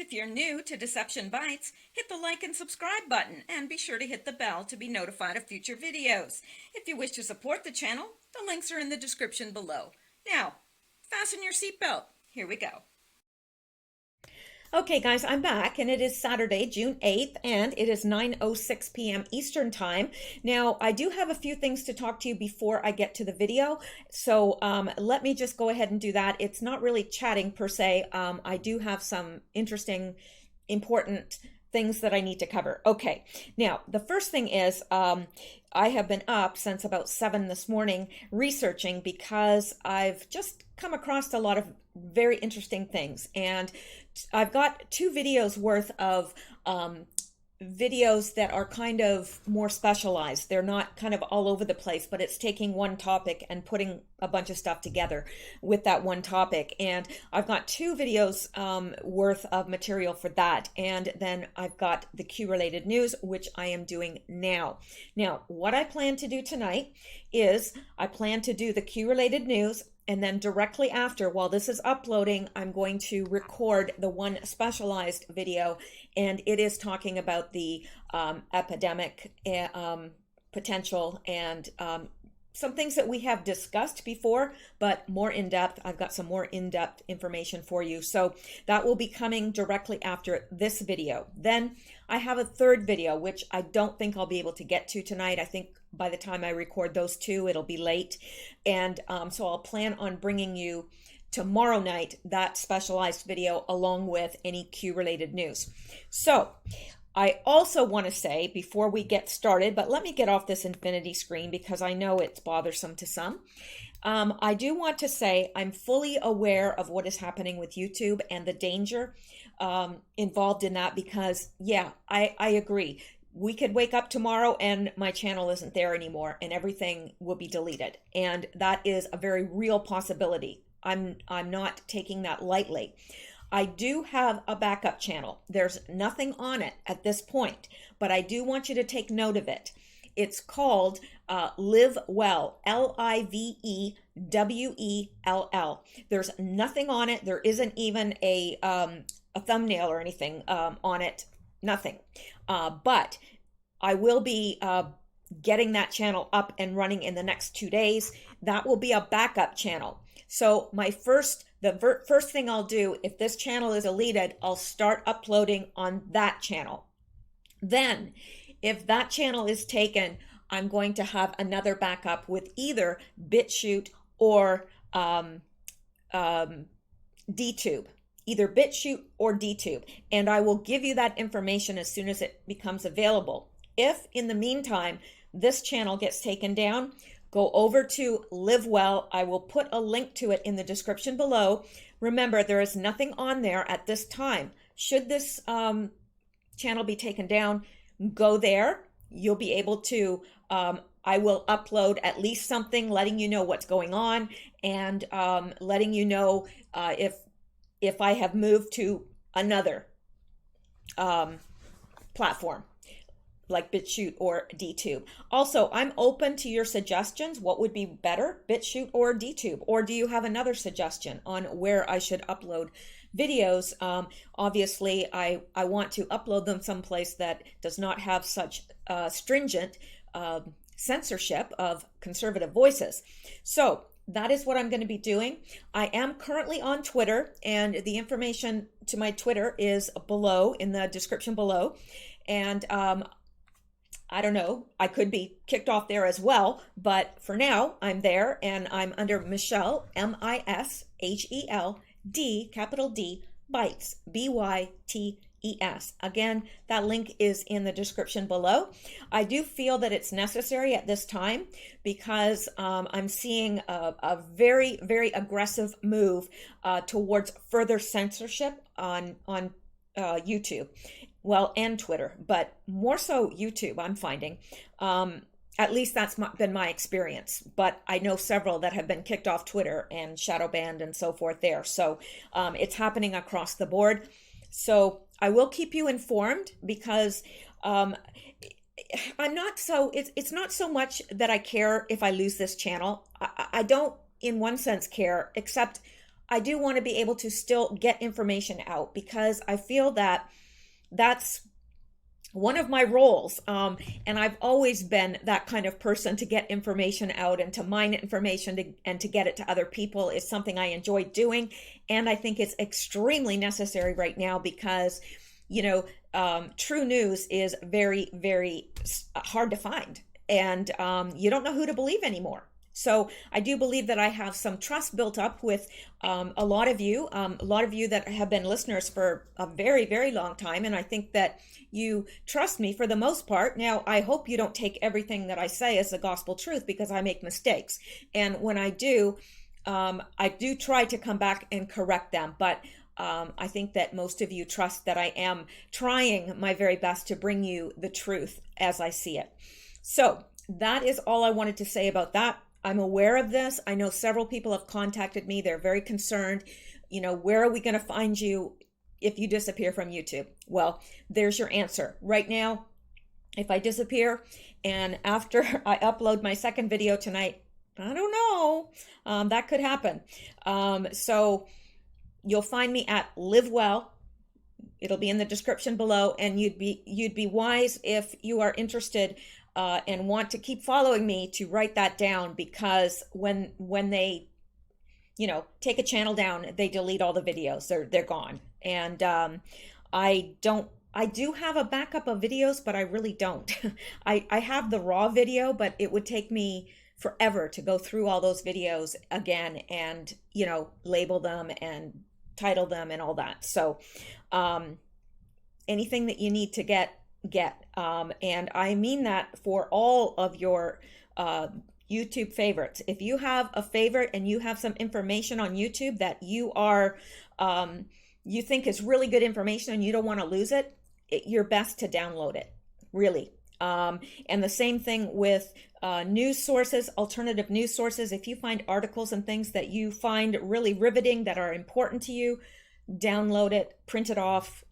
If you're new to Deception Bytes, hit the like and subscribe button and be sure to hit the bell to be notified of future videos. If you wish to support the channel, the links are in the description below. Now, fasten your seatbelt. Here we go. Okay, guys, I'm back, and it is Saturday, June 8th, and it is 9:06 p.m. Eastern Time. Now, I do have a few things to talk to you before I get to the video, so let me just go ahead and do that. It's not really chatting per se. I do have some interesting, important things that I need to cover. Okay, now, the first thing is I have been up since about 7 this morning researching because I've just come across a lot of very interesting things, and I've got 2 videos worth of videos that are kind of more specialized. They're not kind of all over the place, but it's taking one topic and putting a bunch of stuff together with that one topic. And I've got 2 videos worth of material for that. And then I've got the Q-related news, which I am doing now. Now, what I plan to do tonight is I plan to do the Q-related news, and then directly after, while this is uploading, I'm going to record the one specialized video, and it is talking about the epidemic potential and some things that we have discussed before, but more in depth. I've got some more in-depth information for you. So that will be coming directly after this video. Then I have a third video, which I don't think I'll be able to get to tonight. I think by the time I record those 2, it'll be late. And so I'll plan on bringing you tomorrow night that specialized video along with any Q-related news. So I also want to say before we get started, but let me get off this infinity screen because I know it's bothersome to some. I do want to say I'm fully aware of what is happening with YouTube and the danger involved in that because, yeah, I agree. We could wake up tomorrow and my channel isn't there anymore and everything will be deleted. And that is a very real possibility. I'm not taking that lightly. I do have a backup channel. There's nothing on it at this point, but I do want you to take note of it. It's called Live Well, Livewell. There's nothing on it. There isn't even a thumbnail or anything on it. Nothing. But I will be getting that channel up and running in the next 2 days. That will be a backup channel. So the first thing I'll do, if this channel is deleted, I'll start uploading on that channel. Then, if that channel is taken, I'm going to have another backup with either BitChute or DTube. Either BitChute or DTube, and I will give you that information as soon as it becomes available. If in the meantime this channel gets taken down, go over to Live Well. I will put a link to it in the description below. Remember, there is nothing on there at this time. Should this channel be taken down, go there. You'll be able to, I will upload at least something letting you know what's going on and letting you know if I have moved to another platform like BitChute or DTube. Also, I'm open to your suggestions. What would be better, BitChute or DTube? Or do you have another suggestion on where I should upload videos? Obviously, I want to upload them someplace that does not have such stringent censorship of conservative voices. So that is what I'm going to be doing. I am currently on Twitter, and the information to my Twitter is below in the description below. And I don't know, I could be kicked off there as well, but for now I'm there and I'm under Mishel, M-I-S-H-E-L-D, capital D, Bytes, B-Y-T-E-S. Again, that link is in the description below. I do feel that it's necessary at this time because I'm seeing a very, very aggressive move towards further censorship on YouTube. Well, and Twitter, but more so YouTube, I'm finding. At least that's been my experience, but I know several that have been kicked off Twitter and shadow banned and so forth there. So it's happening across the board. So I will keep you informed because I'm not so, it's not so much that I care if I lose this channel. I don't, in one sense, care, except I do want to be able to still get information out, because I feel that that's one of my roles. And I've always been that kind of person to get information out and to mine information and to get it to other people is something I enjoy doing. And I think it's extremely necessary right now because, true news is very, very hard to find. And you don't know who to believe anymore. So I do believe that I have some trust built up with a lot of you that have been listeners for a very, very long time. And I think that you trust me for the most part. Now, I hope you don't take everything that I say as the gospel truth, because I make mistakes. And when I do try to come back and correct them. But I think that most of you trust that I am trying my very best to bring you the truth as I see it. So that is all I wanted to say about that. I'm aware of this. I know several people have contacted me. They're very concerned. Where are we going to find you if you disappear from YouTube? Well, there's your answer. Right now, if I disappear and after I upload my second video tonight, I don't know, that could happen. So you'll find me at Live Well. It'll be in the description below, and you'd be wise if you are interested and want to keep following me to write that down, because when they take a channel down, they delete all the videos. They're gone. And I do have a backup of videos, but I really don't. I have the raw video, but it would take me forever to go through all those videos again and label them and title them and all that. So anything that you need to get. And I mean that for all of your YouTube favorites. If you have a favorite and you have some information on YouTube that you think is really good information and you don't want to lose it, you're best to download it, really. And the same thing with news sources, alternative news sources. If you find articles and things that you find really riveting, that are important to you, download it, print it off.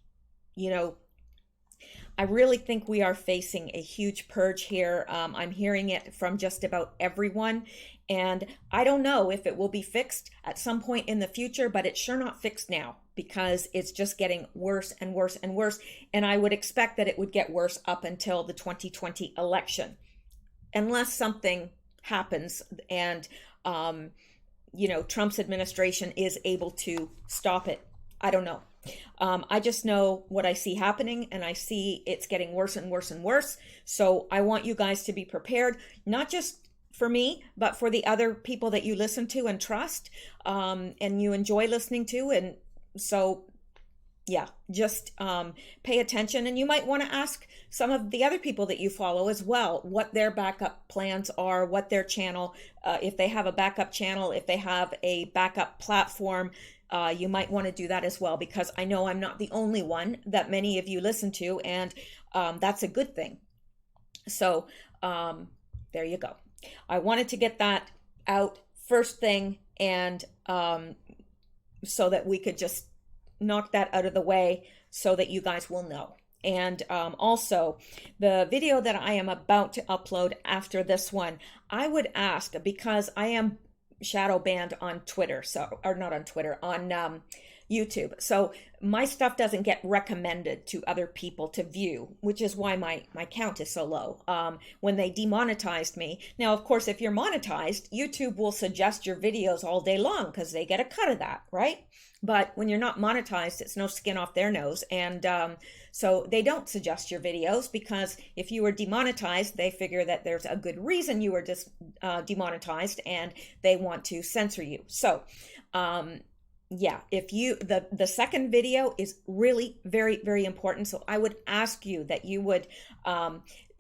I really think we are facing a huge purge here. I'm hearing it from just about everyone. And I don't know if it will be fixed at some point in the future, but it's sure not fixed now, because it's just getting worse and worse and worse. And I would expect that it would get worse up until the 2020 election, unless something happens and, Trump's administration is able to stop it. I don't know. I just know what I see happening, and I see it's getting worse and worse and worse. So I want you guys to be prepared, not just for me, but for the other people that you listen to and trust, and you enjoy listening to. And so, yeah, just pay attention. And you might want to ask some of the other people that you follow as well, what their backup plans are, what their channel, if they have a backup channel, if they have a backup platform. You might want to do that as well, because I know I'm not the only one that many of you listen to, and that's a good thing. So there you go. I wanted to get that out first thing, and so that we could just knock that out of the way so that you guys will know. And also, the video that I am about to upload after this one, I would ask, because I am shadow banned on Twitter, on YouTube. So my stuff doesn't get recommended to other people to view, which is why my count is so low. When they demonetized me. Now, of course, if you're monetized, YouTube will suggest your videos all day long because they get a cut of that, right? But when you're not monetized, it's no skin off their nose. And so they don't suggest your videos, because if you were demonetized, they figure that there's a good reason you were demonetized, and they want to censor you. So, yeah, if the second video is really very, very important. So I would ask you that you would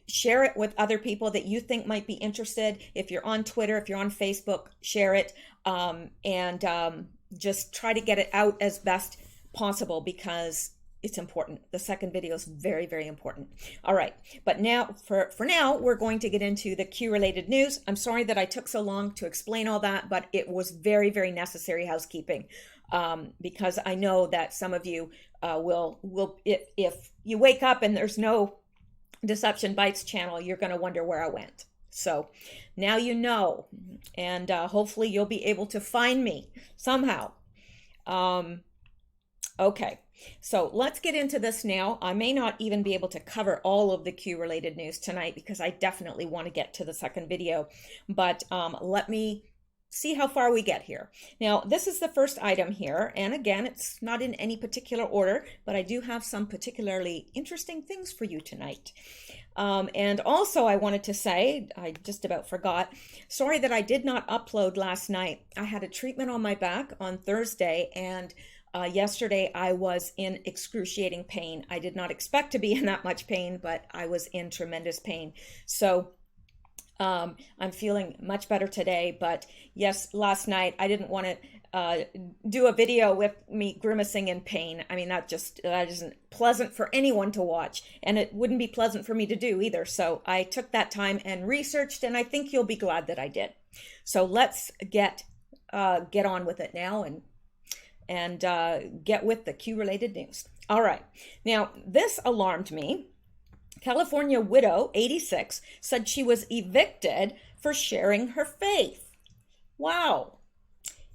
share it with other people that you think might be interested. If you're on Twitter, if you're on Facebook, share it, and just try to get it out as best possible, because it's important. The second video is very, very important. All right. But now, for now, we're going to get into the Q-related news. I'm sorry that I took so long to explain all that, but it was very, very necessary housekeeping, because I know that some of you will if you wake up and there's no Deception Bytes channel, you're going to wonder where I went. So now you know, and hopefully you'll be able to find me somehow. Okay, so let's get into this now. I may not even be able to cover all of the Q-related news tonight because I definitely want to get to the second video, but let me see how far we get here. Now, this is the first item here, and again, it's not in any particular order, but I do have some particularly interesting things for you tonight. And also, I wanted to say, I just about forgot, sorry that I did not upload last night. I had a treatment on my back on Thursday, and yesterday I was in excruciating pain. I did not expect to be in that much pain, but I was in tremendous pain. So I'm feeling much better today, but yes, last night I didn't want to do a video with me grimacing in pain. I mean, that isn't pleasant for anyone to watch, and it wouldn't be pleasant for me to do either. So I took that time and researched, and I think you'll be glad that I did. So let's get on with it now and get with the Q-related news. All right, now this alarmed me. California widow, 86, said she was evicted for sharing her faith. Wow.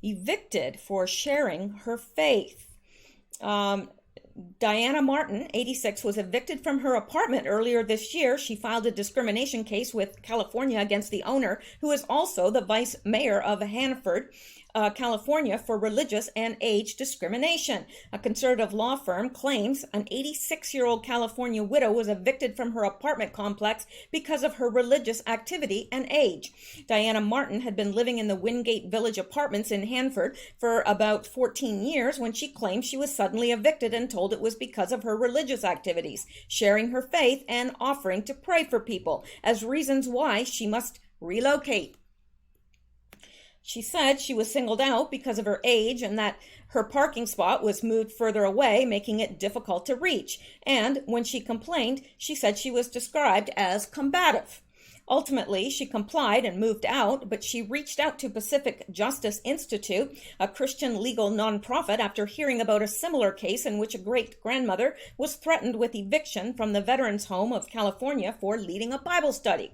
Evicted for sharing her faith. Diana Martin, 86, was evicted from her apartment earlier this year. She filed a discrimination case with California against the owner, who is also the vice mayor of Hanford, California, for religious and age discrimination. A conservative law firm claims an 86-year-old California widow was evicted from her apartment complex because of her religious activity and age. Diana Martin had been living in the Wingate Village apartments in Hanford for about 14 years when she claimed she was suddenly evicted and told it was because of her religious activities, sharing her faith, and offering to pray for people as reasons why she must relocate. She said she was singled out because of her age and that her parking spot was moved further away, making it difficult to reach. And when she complained, she said she was described as combative. Ultimately, she complied and moved out, but she reached out to Pacific Justice Institute, a Christian legal nonprofit, after hearing about a similar case in which a great-grandmother was threatened with eviction from the Veterans Home of California for leading a Bible study.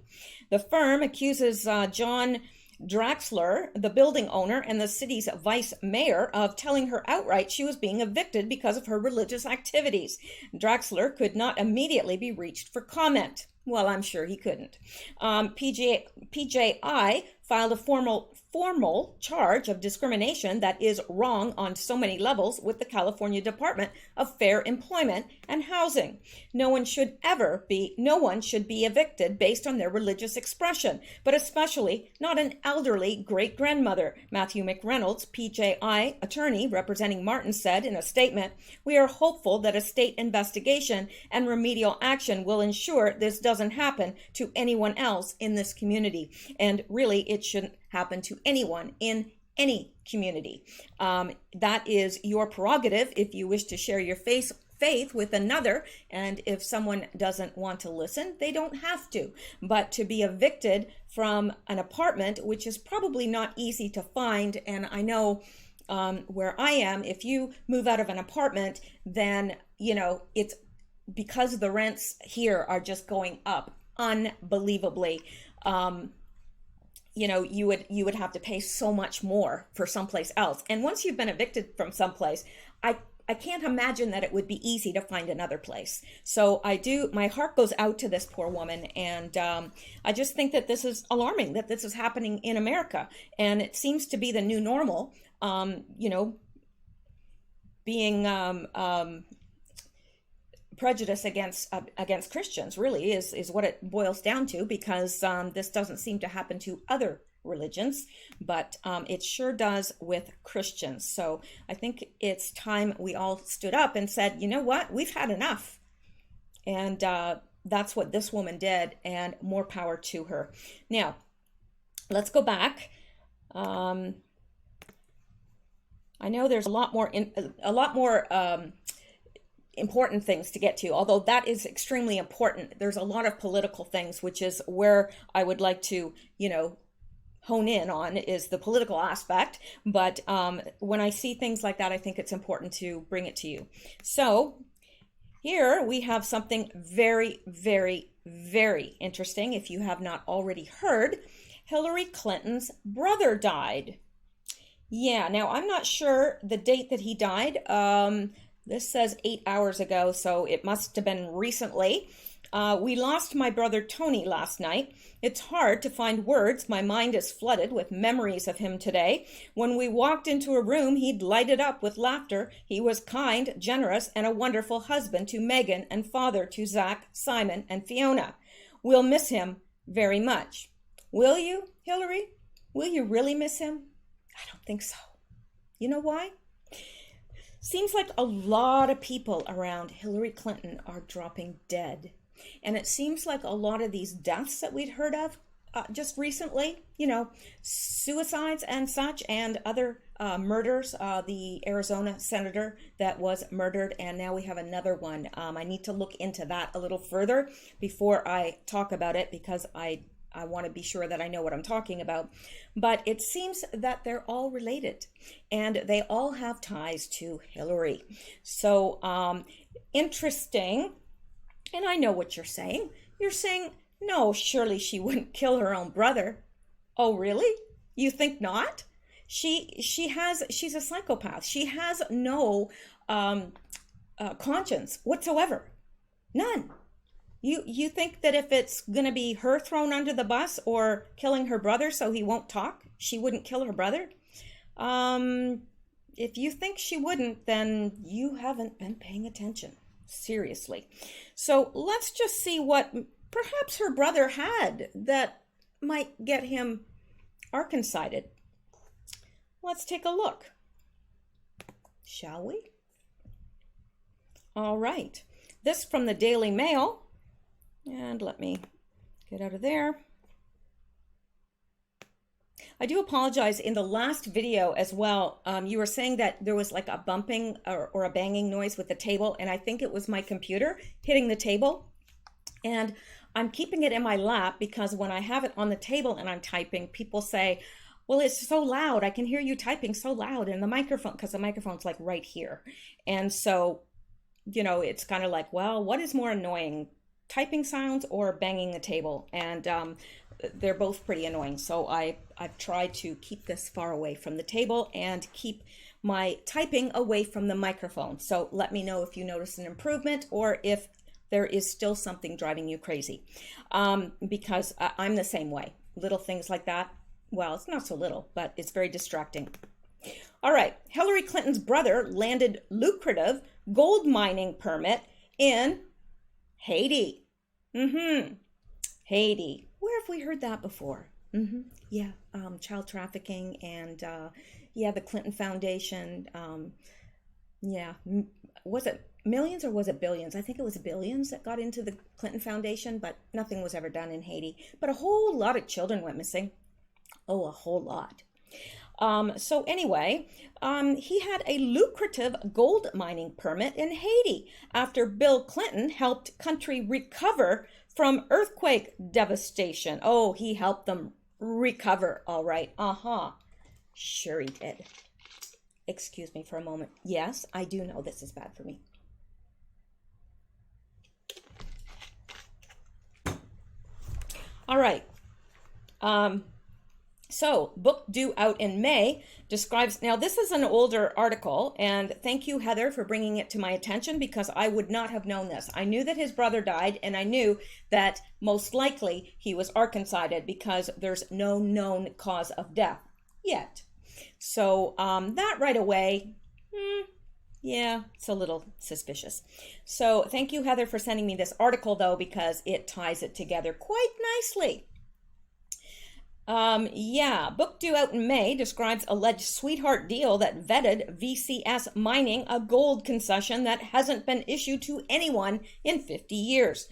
The firm accuses John Draxler, the building owner and the city's vice mayor, of telling her outright she was being evicted because of her religious activities. Draxler could not immediately be reached for comment. Well, I'm sure he couldn't. PJI filed a formal charge of discrimination that is wrong on so many levels with the California Department of Fair Employment and Housing. No one should be evicted based on their religious expression, but especially not an elderly great-grandmother. Matthew McReynolds, PJI attorney representing Martin, said in a statement, "We are hopeful that a state investigation and remedial action will ensure this doesn't happen to anyone else in this community." And really, it shouldn't happen to anyone in any community. That is your prerogative if you wish to share your faith with another, and if someone doesn't want to listen, they don't have to. But to be evicted from an apartment, which is probably not easy to find, and I know where I am, if you move out of an apartment, then, it's because the rents here are just going up unbelievably. You would have to pay so much more for someplace else. And once you've been evicted from someplace, I can't imagine that it would be easy to find another place. So my heart goes out to this poor woman. And I just think that this is alarming, that this is happening in America. And it seems to be the new normal, being prejudice against Christians really is what it boils down to, because this doesn't seem to happen to other religions, but it sure does with Christians. So I think it's time we all stood up and said, you know what, we've had enough. And that's what this woman did, and more power to her. Now, let's go back. I know there's a lot more important things to get to, although that is extremely important. There's a lot of political things, which is where I would like to, hone in on, is the political aspect. But when I see things like that, I think it's important to bring it to you. So here we have something very, very, very interesting. If you have not already heard, Hillary Clinton's brother died. Yeah, now I'm not sure the date that he died. This says 8 hours ago, so it must have been recently. We lost my brother Tony last night. It's hard to find words. My mind is flooded with memories of him today. When we walked into a room, he'd light it up with laughter. He was kind, generous, and a wonderful husband to Megan and father to Zach, Simon, and Fiona. We'll miss him very much. Will you, Hillary? Will you really miss him? I don't think so. You know why? Seems like a lot of people around Hillary Clinton are dropping dead. And it seems like a lot of these deaths that we'd heard of just recently, suicides and such, and other murders, the Arizona senator that was murdered, and now we have another one. I need to look into that a little further before I talk about it, because I want to be sure that I know what I'm talking about. But it seems that they're all related, and they all have ties to Hillary. So interesting. And I know what you're saying. You're saying, no, surely she wouldn't kill her own brother. Oh, really? You think not? She's a psychopath. She has no conscience whatsoever. None. You think that if it's going to be her thrown under the bus or killing her brother so he won't talk, she wouldn't kill her brother? If you think she wouldn't, then you haven't been paying attention. Seriously. So let's just see what perhaps her brother had that might get him Arkancided. Let's take a look. Shall we? All right. This from the Daily Mail. And let me get out of there. I do apologize. In the last video as well, you were saying that there was like a bumping or a banging noise with the table, and I think it was my computer hitting the table. And I'm keeping it in my lap because when I have it on the table and I'm typing, people say, well, it's so loud. I can hear you typing so loud in the microphone, because the microphone's like right here. And so, it's kind of like, well, what is more annoying, typing sounds or banging the table? And they're both pretty annoying. So I've tried to keep this far away from the table and keep my typing away from the microphone. So let me know if you notice an improvement or if there is still something driving you crazy. Because I'm the same way. Little things like that. Well, it's not so little, but it's very distracting. All right. Hillary Clinton's brother landed lucrative gold mining permit in Haiti. Haiti. Where have we heard that before? Yeah, child trafficking and the Clinton Foundation. Was it millions or was it billions? I think it was billions that got into the Clinton Foundation, but nothing was ever done in Haiti. But a whole lot of children went missing. Oh, a whole lot. So anyway, he had a lucrative gold mining permit in Haiti after Bill Clinton helped country recover from earthquake devastation. Oh, he helped them recover. All right. Sure he did. Excuse me for a moment. Yes, I do know this is bad for me. All right. So, book due out in May describes, now this is an older article, and thank you, Heather, for bringing it to my attention, because I would not have known this. I knew that his brother died, and I knew that most likely he was Arkancided because there's no known cause of death yet. So that right away, yeah, it's a little suspicious. So thank you, Heather, for sending me this article, though, because it ties it together quite nicely. Book due out in May describes alleged sweetheart deal that vetted VCS mining, a gold concession that hasn't been issued to anyone in 50 years.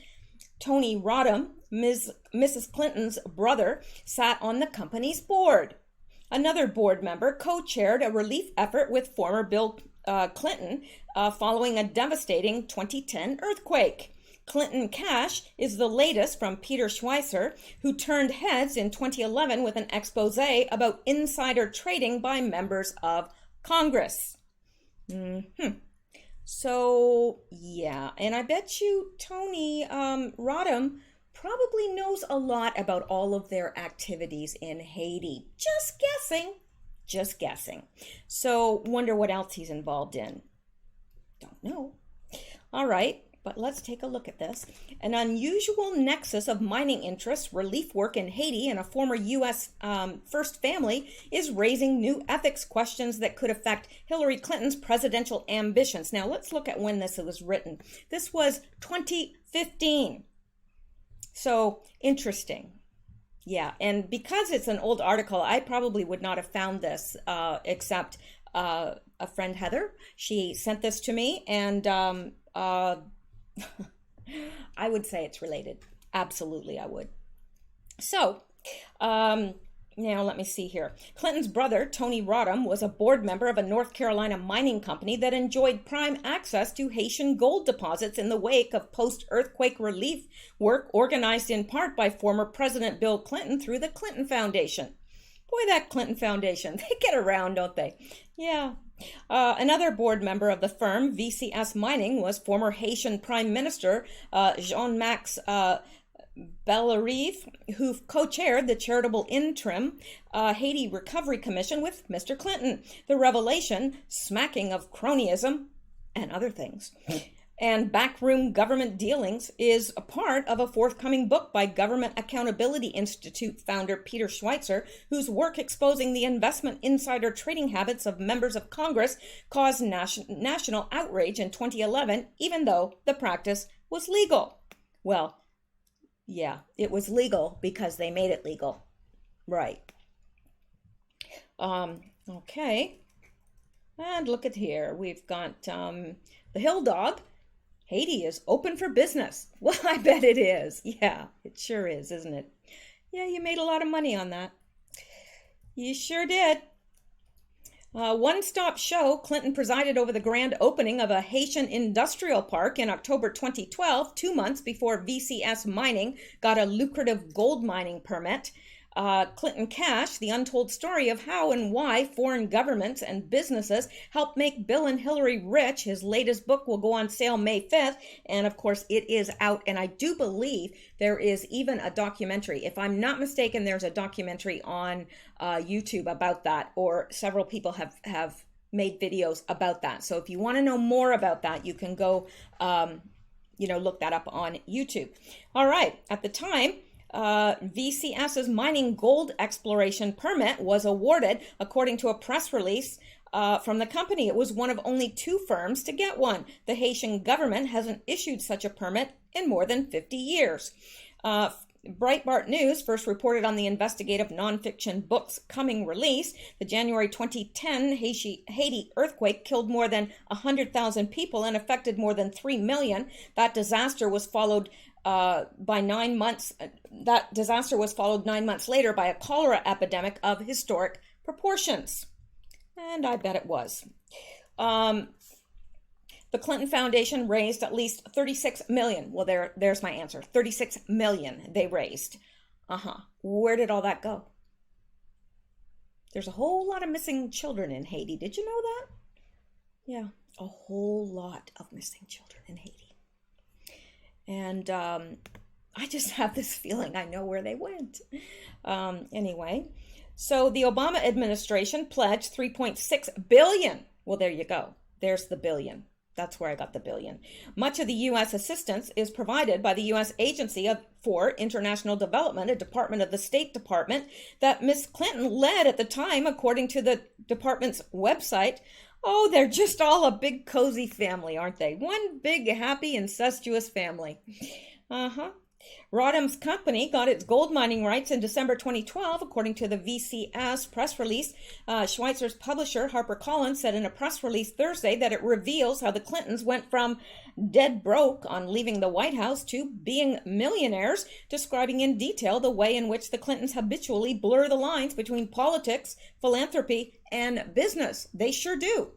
Tony Rodham, Mrs. Clinton's brother, sat on the company's board. Another board member co-chaired a relief effort with former Bill Clinton following a devastating 2010 earthquake. Clinton Cash is the latest from Peter Schweizer, who turned heads in 2011 with an expose about insider trading by members of Congress. So, yeah, and I bet you Tony Rodham probably knows a lot about all of their activities in Haiti. Just guessing. Just guessing. So wonder what else he's involved in. Don't know. All right, but let's take a look at this. An unusual nexus of mining interests, relief work in Haiti, and a former U.S. first family is raising new ethics questions that could affect Hillary Clinton's presidential ambitions. Now, let's look at when this was written. This was 2015. So, interesting. Yeah, and because it's an old article, I probably would not have found this except a friend, Heather. She sent this to me, and I would say it's related. Absolutely, I would. So, now let me see here. Clinton's brother, Tony Rodham, was a board member of a North Carolina mining company that enjoyed prime access to Haitian gold deposits in the wake of post-earthquake relief work organized in part by former President Bill Clinton through the Clinton Foundation. Boy, that Clinton Foundation, they get around, don't they? Yeah. Another board member of the firm, VCS Mining, was former Haitian Prime Minister Jean-Max Bellerive, who co-chaired the charitable interim Haiti Recovery Commission with Mr. Clinton. The revelation, smacking of cronyism and other things, and backroom government dealings, is a part of a forthcoming book by Government Accountability Institute founder Peter Schweitzer, whose work exposing the investment insider trading habits of members of Congress caused national outrage in 2011, even though the practice was legal. Well, yeah, it was legal because they made it legal. Right. Okay. And look at here. We've got the Hill Dog. Haiti is open for business. Well, I bet it is. Yeah, it sure is, isn't it? Yeah, you made a lot of money on that. You sure did. One-stop show, Clinton presided over the grand opening of a Haitian industrial park in October 2012, 2 months before VCS Mining got a lucrative gold mining permit. Clinton Cash, the untold story of how and why foreign governments and businesses helped make Bill and Hillary rich. His latest book will go on sale May 5th. And of course, it is out. And I do believe there is even a documentary. If I'm not mistaken, there's a documentary on YouTube about that, or several people have made videos about that. So if you want to know more about that, you can go, look that up on YouTube. All right. At the time, VCS's mining gold exploration permit was awarded, according to a press release from the company. It was one of only 2 firms to get one. The Haitian government hasn't issued such a permit in more than 50 years. Breitbart News first reported on the investigative nonfiction book's coming release. The January 2010 Haiti earthquake killed more than 100,000 people and affected more than 3 million. That disaster was followed 9 months later by a cholera epidemic of historic proportions. And I bet it was. The Clinton Foundation raised at least 36 million. Well, there's my answer. 36 million they raised. Where did all that go? There's a whole lot of missing children in Haiti. Did you know that? Yeah, a whole lot of missing children in Haiti. And I just have this feeling I know where they went. Anyway, so the Obama administration pledged $3.6 billion. Well, there you go. There's the billion. That's where I got the billion. Much of the U.S. assistance is provided by the U.S. Agency for International Development, a department of the State Department that Miss Clinton led at the time, according to the department's website. Oh, they're just all a big cozy family, aren't they? One big, happy, incestuous family. Rodham's company got its gold mining rights in December 2012, according to the VCS press release. Schweitzer's publisher, HarperCollins, said in a press release Thursday that it reveals how the Clintons went from dead broke on leaving the White House to being millionaires, describing in detail the way in which the Clintons habitually blur the lines between politics, philanthropy, and business. They sure do.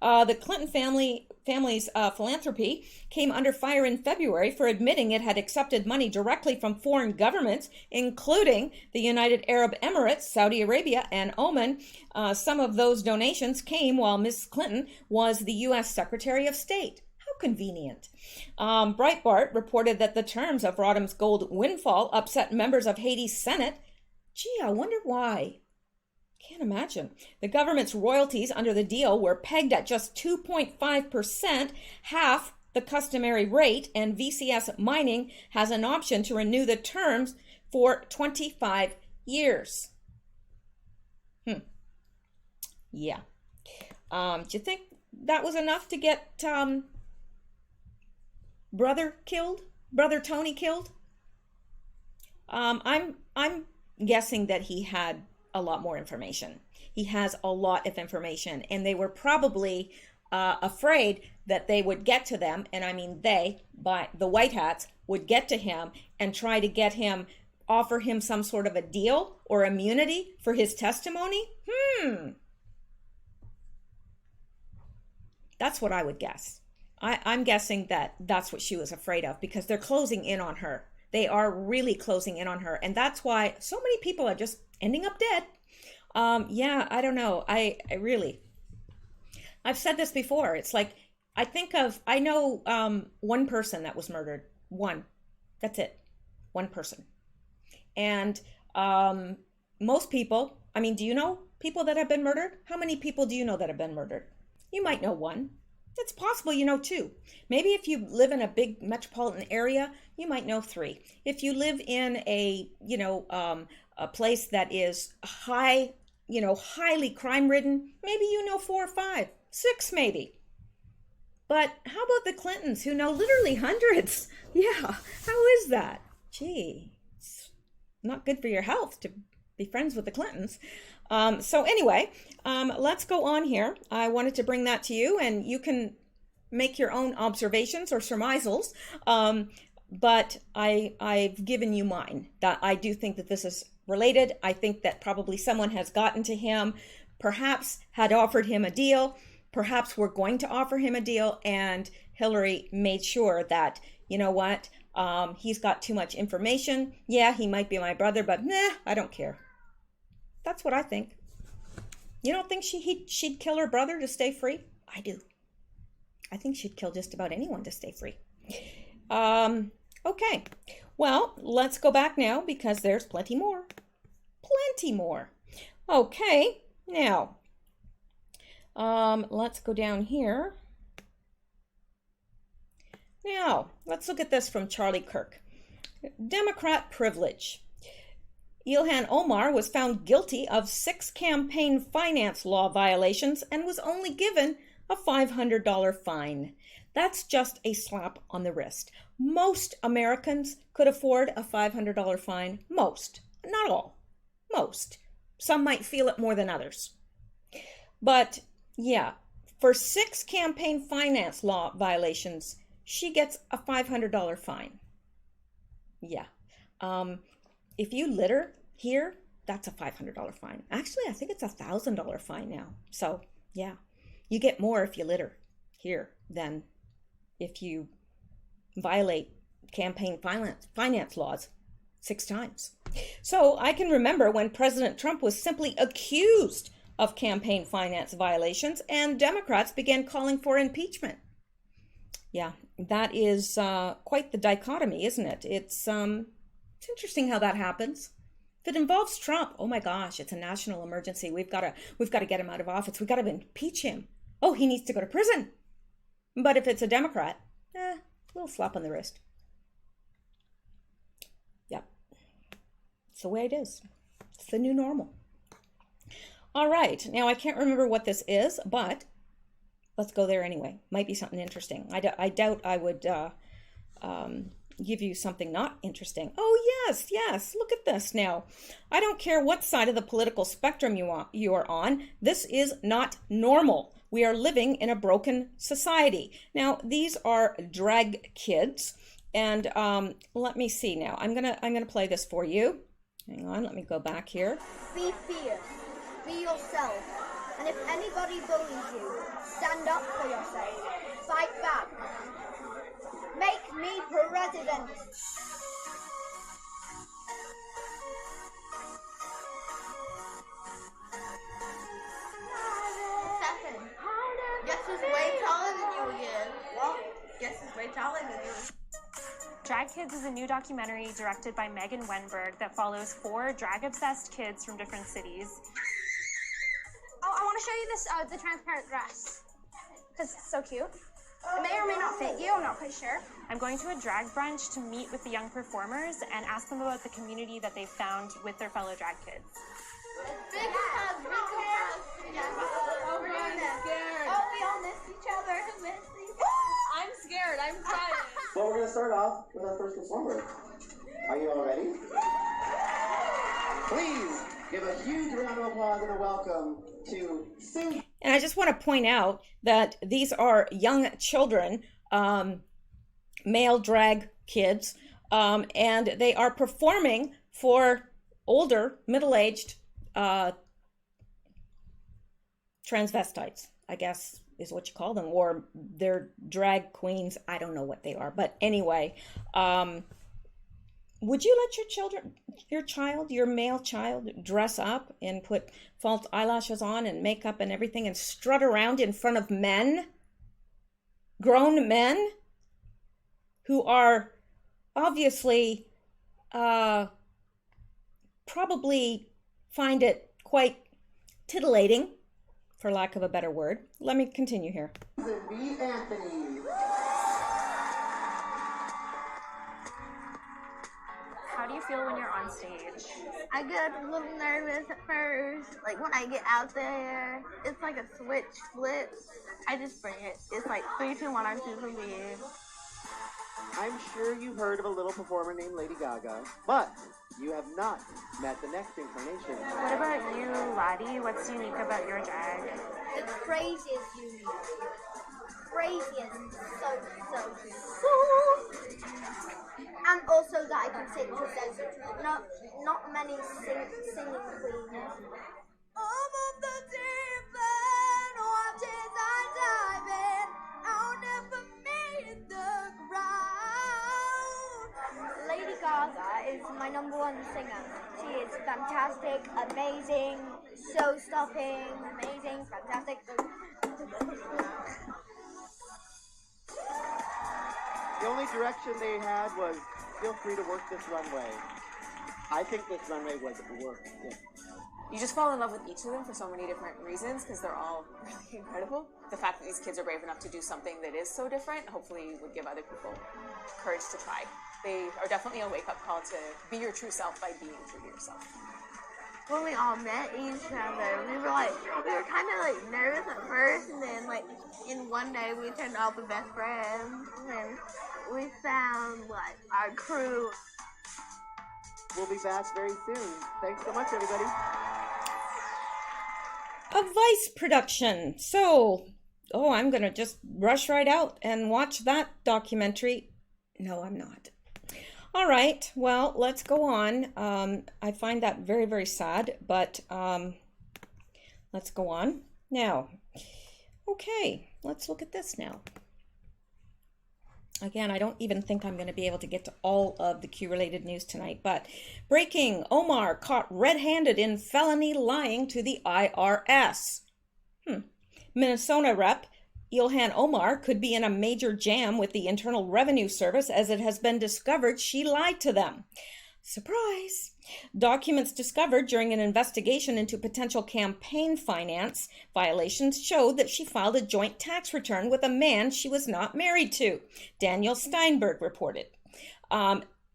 The Clinton family's philanthropy came under fire in February for admitting it had accepted money directly from foreign governments, including the United Arab Emirates, Saudi Arabia, and Oman. Some of those donations came while Ms. Clinton was the U.S. Secretary of State. How convenient. Breitbart reported that the terms of Rodham's gold windfall upset members of Haiti's Senate. Gee, I wonder why. Can't imagine. The government's royalties under the deal were pegged at just 2.5%, half the customary rate, and VCS Mining has an option to renew the terms for 25 years. Yeah. Do you think that was enough to get brother Tony killed? I'm guessing that he had a lot more information. He has a lot of information, and they were probably afraid that they would get to them, and I mean they, by the white hats, would get to him and try to get him, offer him some sort of a deal or immunity for his testimony. That's what I would guess. I'm guessing that that's what she was afraid of, because they're closing in on her. They are really closing in on her, and that's why so many people are just ending up dead. Yeah, I don't know. I really, I've said this before. It's like, I know one person that was murdered. One. That's it. One person. And most people, I mean, do you know people that have been murdered? How many people do you know that have been murdered? You might know one. It's possible you know two. Maybe if you live in a big metropolitan area, you might know three. If you live in a place that is highly crime-ridden, maybe you know 4 or 5, 6 maybe. But how about the Clintons, who know literally hundreds? Yeah, how is that? Gee, it's not good for your health to be friends with the Clintons. So anyway, let's go on here. I wanted to bring that to you, and you can make your own observations or surmisals. But I've given you mine, that I do think that this is related. I think that probably someone has gotten to him, perhaps had offered him a deal, perhaps were going to offer him a deal, and Hillary made sure that, you know what, he's got too much information. Yeah, he might be my brother, but nah, I don't care. That's what I think. You don't think she'd kill her brother to stay free? I do. I think she'd kill just about anyone to stay free. Okay. Well, let's go back now, because there's plenty more. Plenty more. Okay. Now, let's go down here. Now, let's look at this from Charlie Kirk. Democrat privilege. Ilhan Omar was found guilty of 6 campaign finance law violations and was only given a $500 fine. That's just a slap on the wrist. Most Americans could afford a $500 fine. Most. Not all. Most. Some might feel it more than others. But yeah, for 6 campaign finance law violations, she gets a $500 fine. Yeah. If you litter here, that's a $500 fine. Actually, I think it's a $1,000 fine now. So yeah, you get more if you litter here than if you violate campaign finance laws 6 times. So I can remember when President Trump was simply accused of campaign finance violations and Democrats began calling for impeachment. Yeah, that is quite the dichotomy, isn't it? It's interesting how that happens. If it involves Trump, oh my gosh, it's a national emergency. We've got to get him out of office. We've got to impeach him. Oh, he needs to go to prison. But if it's a Democrat, a little slap on the wrist. Yep. It's the way it is. It's the new normal. All right. Now, I can't remember what this is, but let's go there anyway. Might be something interesting. I doubt I would give you something not interesting. Oh, yes. Look at this now. I don't care what side of the political spectrum you are on. This is not normal. We are living in a broken society. Now, these are drag kids, and let me see now. I'm gonna play this for you. Hang on, let me go back here. Be fierce. Be yourself. And if anybody bullies you, stand up for yourself. Fight back. Make me president. Guess who's way taller than you again? What? Guess who's way taller than you? Drag Kids is a new documentary directed by Megan Wenberg that follows 4 drag-obsessed kids from different cities. Oh, I want to show you this, the transparent dress. Because it's so cute. It may or may not fit you, I'm not quite sure. I'm going to a drag brunch to meet with the young performers and ask them about the community that they've found with their fellow drag kids. Big hug, big hug. Oh, we're scared. Oh, we all miss each other. I'm scared. I'm crying. Well, we're going to start off with our first performer. Are you all ready? Please give a huge round of applause and a welcome to Sue. And I just want to point out that these are young children, male drag kids, and they are performing for older, middle-aged transvestites, I guess is what you call them, or they're drag queens. I don't know what they are, but anyway, would you let your male child, dress up and put false eyelashes on and makeup and everything and strut around in front of men, grown men, who are obviously probably find it quite titillating, for lack of a better word. Let me continue here. B. Anthony. How do you feel when you're on stage? I get a little nervous at first. Like when I get out there, it's like a switch flips. I just bring it. It's like 3, 2, 1, I'm super weird. I'm sure you've heard of a little performer named Lady Gaga, but you have not met the next incarnation. What about you, Laddie? What's unique about your drag? The craziest unique. Craziest. So. And also that I can sing, because there's not many singing queens. Above the deep end, watches I dive in, I'll never meet the ground. Lady Gaga is my #1 singer. She is fantastic, amazing, show-stopping, amazing, fantastic. The only direction they had was, feel free to work this runway. I think this runway was worked. Yeah. You just fall in love with each of them for so many different reasons because they're all really incredible. The fact that these kids are brave enough to do something that is so different hopefully would give other people courage to try. They are definitely a wake-up call to be your true self by being true to yourself. When we all met each other, we were kind of like nervous at first, and then like in one day we turned out the best friends, and we found like our crew. We'll be back very soon. Thanks so much, everybody. A Vice production. So, I'm going to just rush right out and watch that documentary. No, I'm not. All right, well, let's go on. I find that very, very sad, but let's go on. Now, okay, let's look at this now. Again, I don't even think I'm going to be able to get to all of the Q-related news tonight, but breaking, Omar caught red-handed in felony lying to the IRS. Minnesota Rep. Ilhan Omar could be in a major jam with the Internal Revenue Service as it has been discovered she lied to them. Surprise! Documents discovered during an investigation into potential campaign finance violations showed that she filed a joint tax return with a man she was not married to, Daniel Steinberg reported.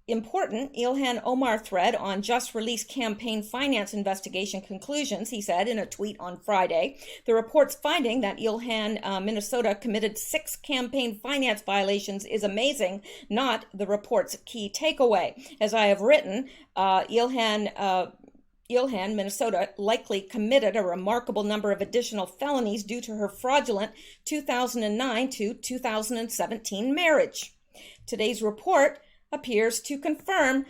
Important Ilhan Omar thread on just released campaign finance investigation conclusions, he said in a tweet on Friday. The report's finding that Ilhan, Minnesota, committed 6 campaign finance violations is amazing, not the report's key takeaway. As I have written, Ilhan, Minnesota, likely committed a remarkable number of additional felonies due to her fraudulent 2009 to 2017 marriage. Today's report appears to confirm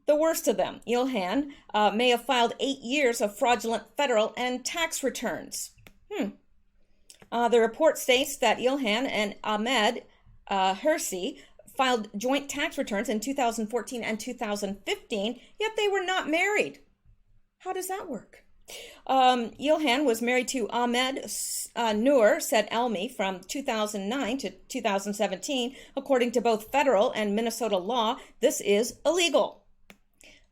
the worst of them. Ilhan may have filed 8 years of fraudulent federal and tax returns. The report states that Ilhan and Ahmed Hirsi filed joint tax returns in 2014 and 2015, yet they were not married. How does that work? Ilhan was married to Ahmed Noor Said Elmi from 2009 to 2017. According to both federal and Minnesota law, this is illegal.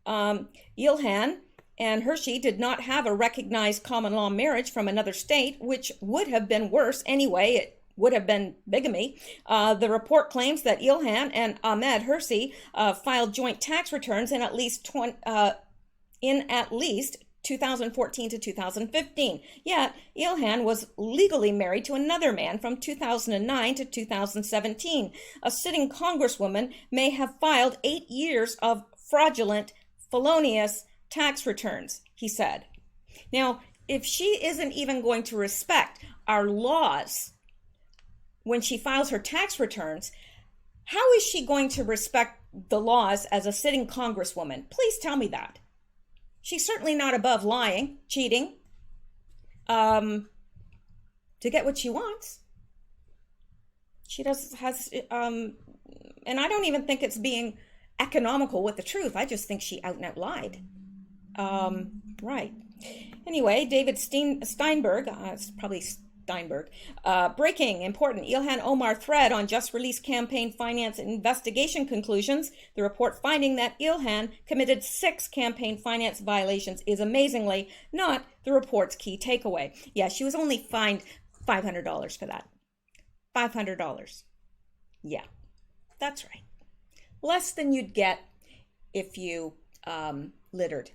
Ilhan and Hershey did not have a recognized common law marriage from another state, which would have been worse anyway. It would have been bigamy. The report claims that Ilhan and Ahmed Hershey filed joint tax returns in at least 2014 to 2015. Yet, Ilhan was legally married to another man from 2009 to 2017. A sitting congresswoman may have filed 8 years of fraudulent, felonious tax returns, he said. Now, if she isn't even going to respect our laws when she files her tax returns, how is she going to respect the laws as a sitting congresswoman? Please tell me that. She's certainly not above lying, cheating, to get what she wants. She and I don't even think it's being economical with the truth. I just think she out and out lied. Right. Anyway, David Steinberg, it's probably Steinberg, breaking, important, Ilhan Omar thread on just released campaign finance investigation conclusions. The report finding that Ilhan committed 6 campaign finance violations is amazingly not the report's key takeaway. Yeah, she was only fined $500 for that. $500. Yeah, that's right. Less than you'd get if you littered.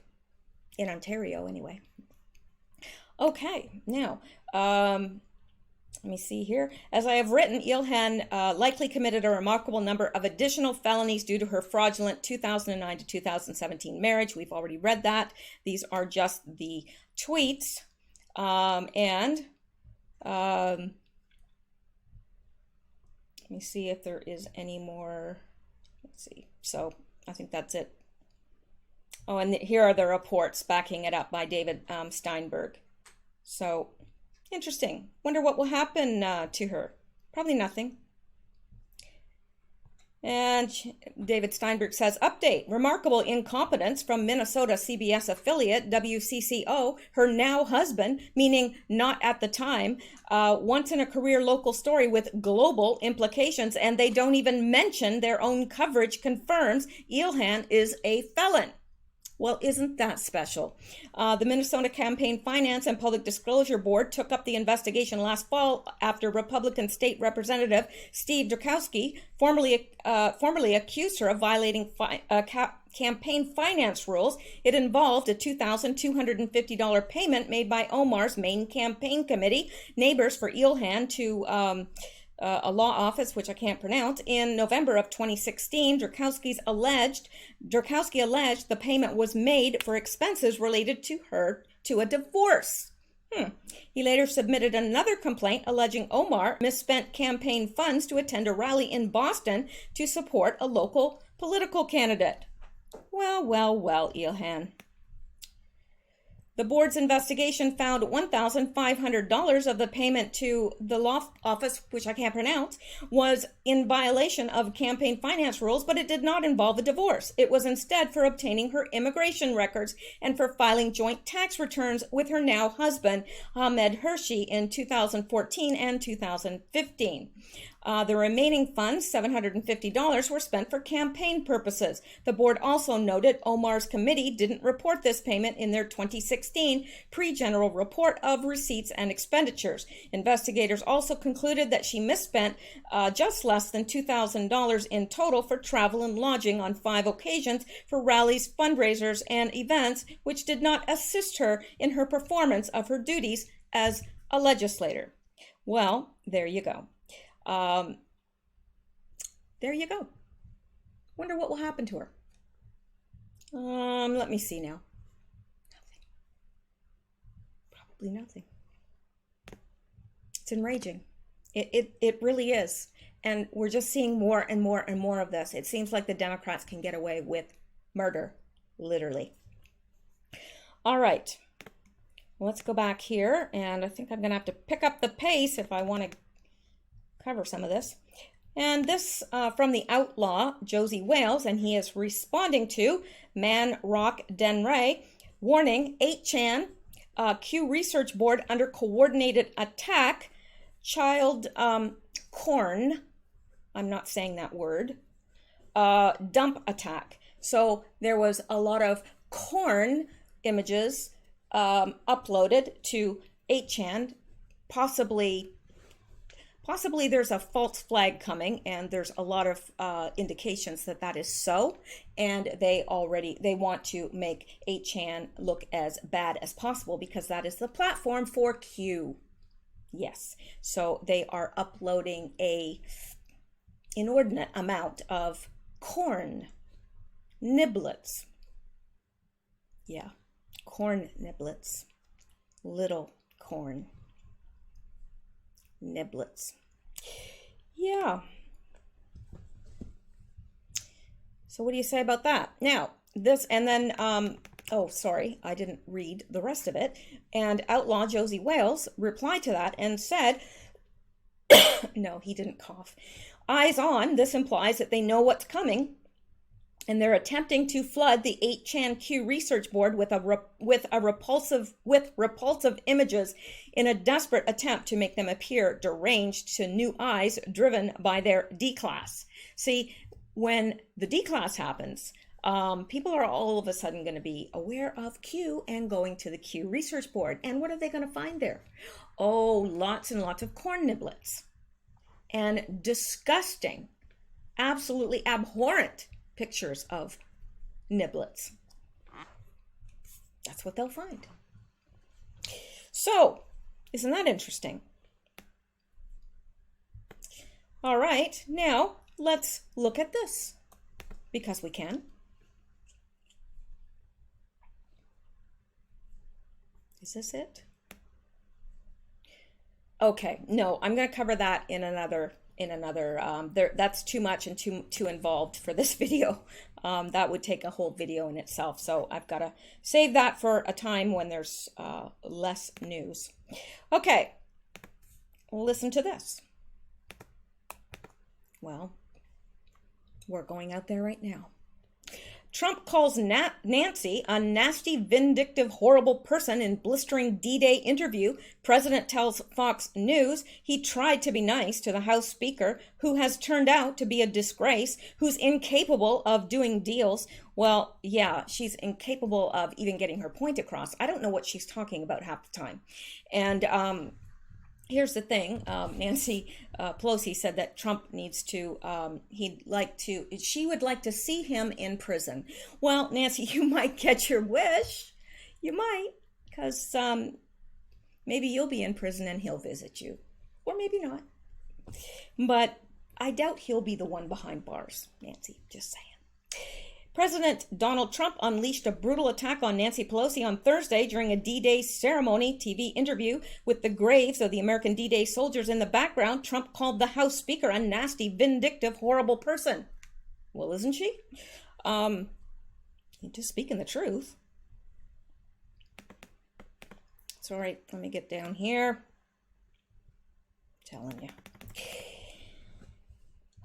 In Ontario, anyway. Okay, now, let me see here. As I have written, Ilhan likely committed a remarkable number of additional felonies due to her fraudulent 2009 to 2017 marriage. We've already read that. These are just the tweets. Let me see if there is any more. Let's see. So I think that's it. Oh, and here are the reports backing it up by David Steinberg. So, interesting. Wonder what will happen to her. Probably nothing. And David Steinberg says, update, remarkable incompetence from Minnesota CBS affiliate WCCO, her now husband, meaning not at the time, once in a career local story with global implications, and they don't even mention their own coverage confirms Ilhan is a felon. Well, isn't that special? The Minnesota Campaign Finance and Public Disclosure Board took up the investigation last fall after Republican State Representative Steve Drakowski formerly accused her of violating campaign finance rules. It involved a $2,250 payment made by Omar's main campaign committee, Neighbors for Ilhan, to a law office, which I can't pronounce. In November of 2016, Drakowski alleged the payment was made for expenses related to a divorce. He later submitted another complaint alleging Omar misspent campaign funds to attend a rally in Boston to support a local political candidate. Well, Ilhan. The board's investigation found $1,500 of the payment to the law office, which I can't pronounce, was in violation of campaign finance rules, but it did not involve a divorce. It was instead for obtaining her immigration records and for filing joint tax returns with her now husband, Ahmed Hershey, in 2014 and 2015. The remaining funds, $750, were spent for campaign purposes. The board also noted Omar's committee didn't report this payment in their 2016 pre-general report of receipts and expenditures. Investigators also concluded that she misspent just less than $2,000 in total for travel and lodging on 5 occasions for rallies, fundraisers, and events, which did not assist her in her performance of her duties as a legislator. Well, there you go. There you go. Wonder what will happen to her. Let me see now. Nothing. Probably nothing. It's enraging. It really is. And we're just seeing more and more and more of this. It seems like the Democrats can get away with murder, literally. All right. Let's go back here, and I think I'm going to have to pick up the pace if I want to cover some of this. And this from the outlaw, Josie Wales, and he is responding to Man Rock Denray, warning 8chan, Q Research Board under coordinated attack, child corn, I'm not saying that word, dump attack. So there was a lot of corn images uploaded to 8chan. Possibly there's a false flag coming, and there's a lot of indications that that is so, and they want to make 8chan look as bad as possible because that is the platform for Q. Yes, so they are uploading a inordinate amount of corn niblets. Yeah, corn niblets, little corn niblets. Yeah. So what do you say about that? Now, this, and then, oh, sorry, I didn't read the rest of it. And Outlaw Josie Wales replied to that and said, no, he didn't cough. Eyes on, this implies that they know what's coming, and they're attempting to flood the 8chan Q research board with repulsive images in a desperate attempt to make them appear deranged to new eyes driven by their D-class. See, when the D-class happens, people are all of a sudden going to be aware of Q and going to the Q research board. And what are they going to find there? Oh, lots and lots of corn niblets and disgusting, absolutely abhorrent pictures of niblets. That's what they'll find. So, isn't that interesting? All right, now let's look at this, because we can. Is this it? Okay, no, I'm going to cover that in another that's too much and too involved for this video. That would take a whole video in itself, so I've got to save that for a time when there's less news. Okay, listen to this. Well, we're going out there right now. Trump calls Nancy a nasty, vindictive, horrible person in blistering D-Day interview. President tells Fox News he tried to be nice to the House Speaker, who has turned out to be a disgrace, who's incapable of doing deals. Well, yeah, she's incapable of even getting her point across. I don't know what she's talking about half the time. And here's the thing, Nancy Pelosi said that Trump needs to, she would like to see him in prison. Well, Nancy, you might get your wish. You might, because maybe you'll be in prison and he'll visit you. Or maybe not. But I doubt he'll be the one behind bars, Nancy, just saying. President Donald Trump unleashed a brutal attack on Nancy Pelosi on Thursday during a D-Day ceremony TV interview. With the graves of the American D-Day soldiers in the background, Trump called the House Speaker a nasty, vindictive, horrible person. Well, isn't she? Just speaking the truth. It's all right. Let me get down here. I'm telling you.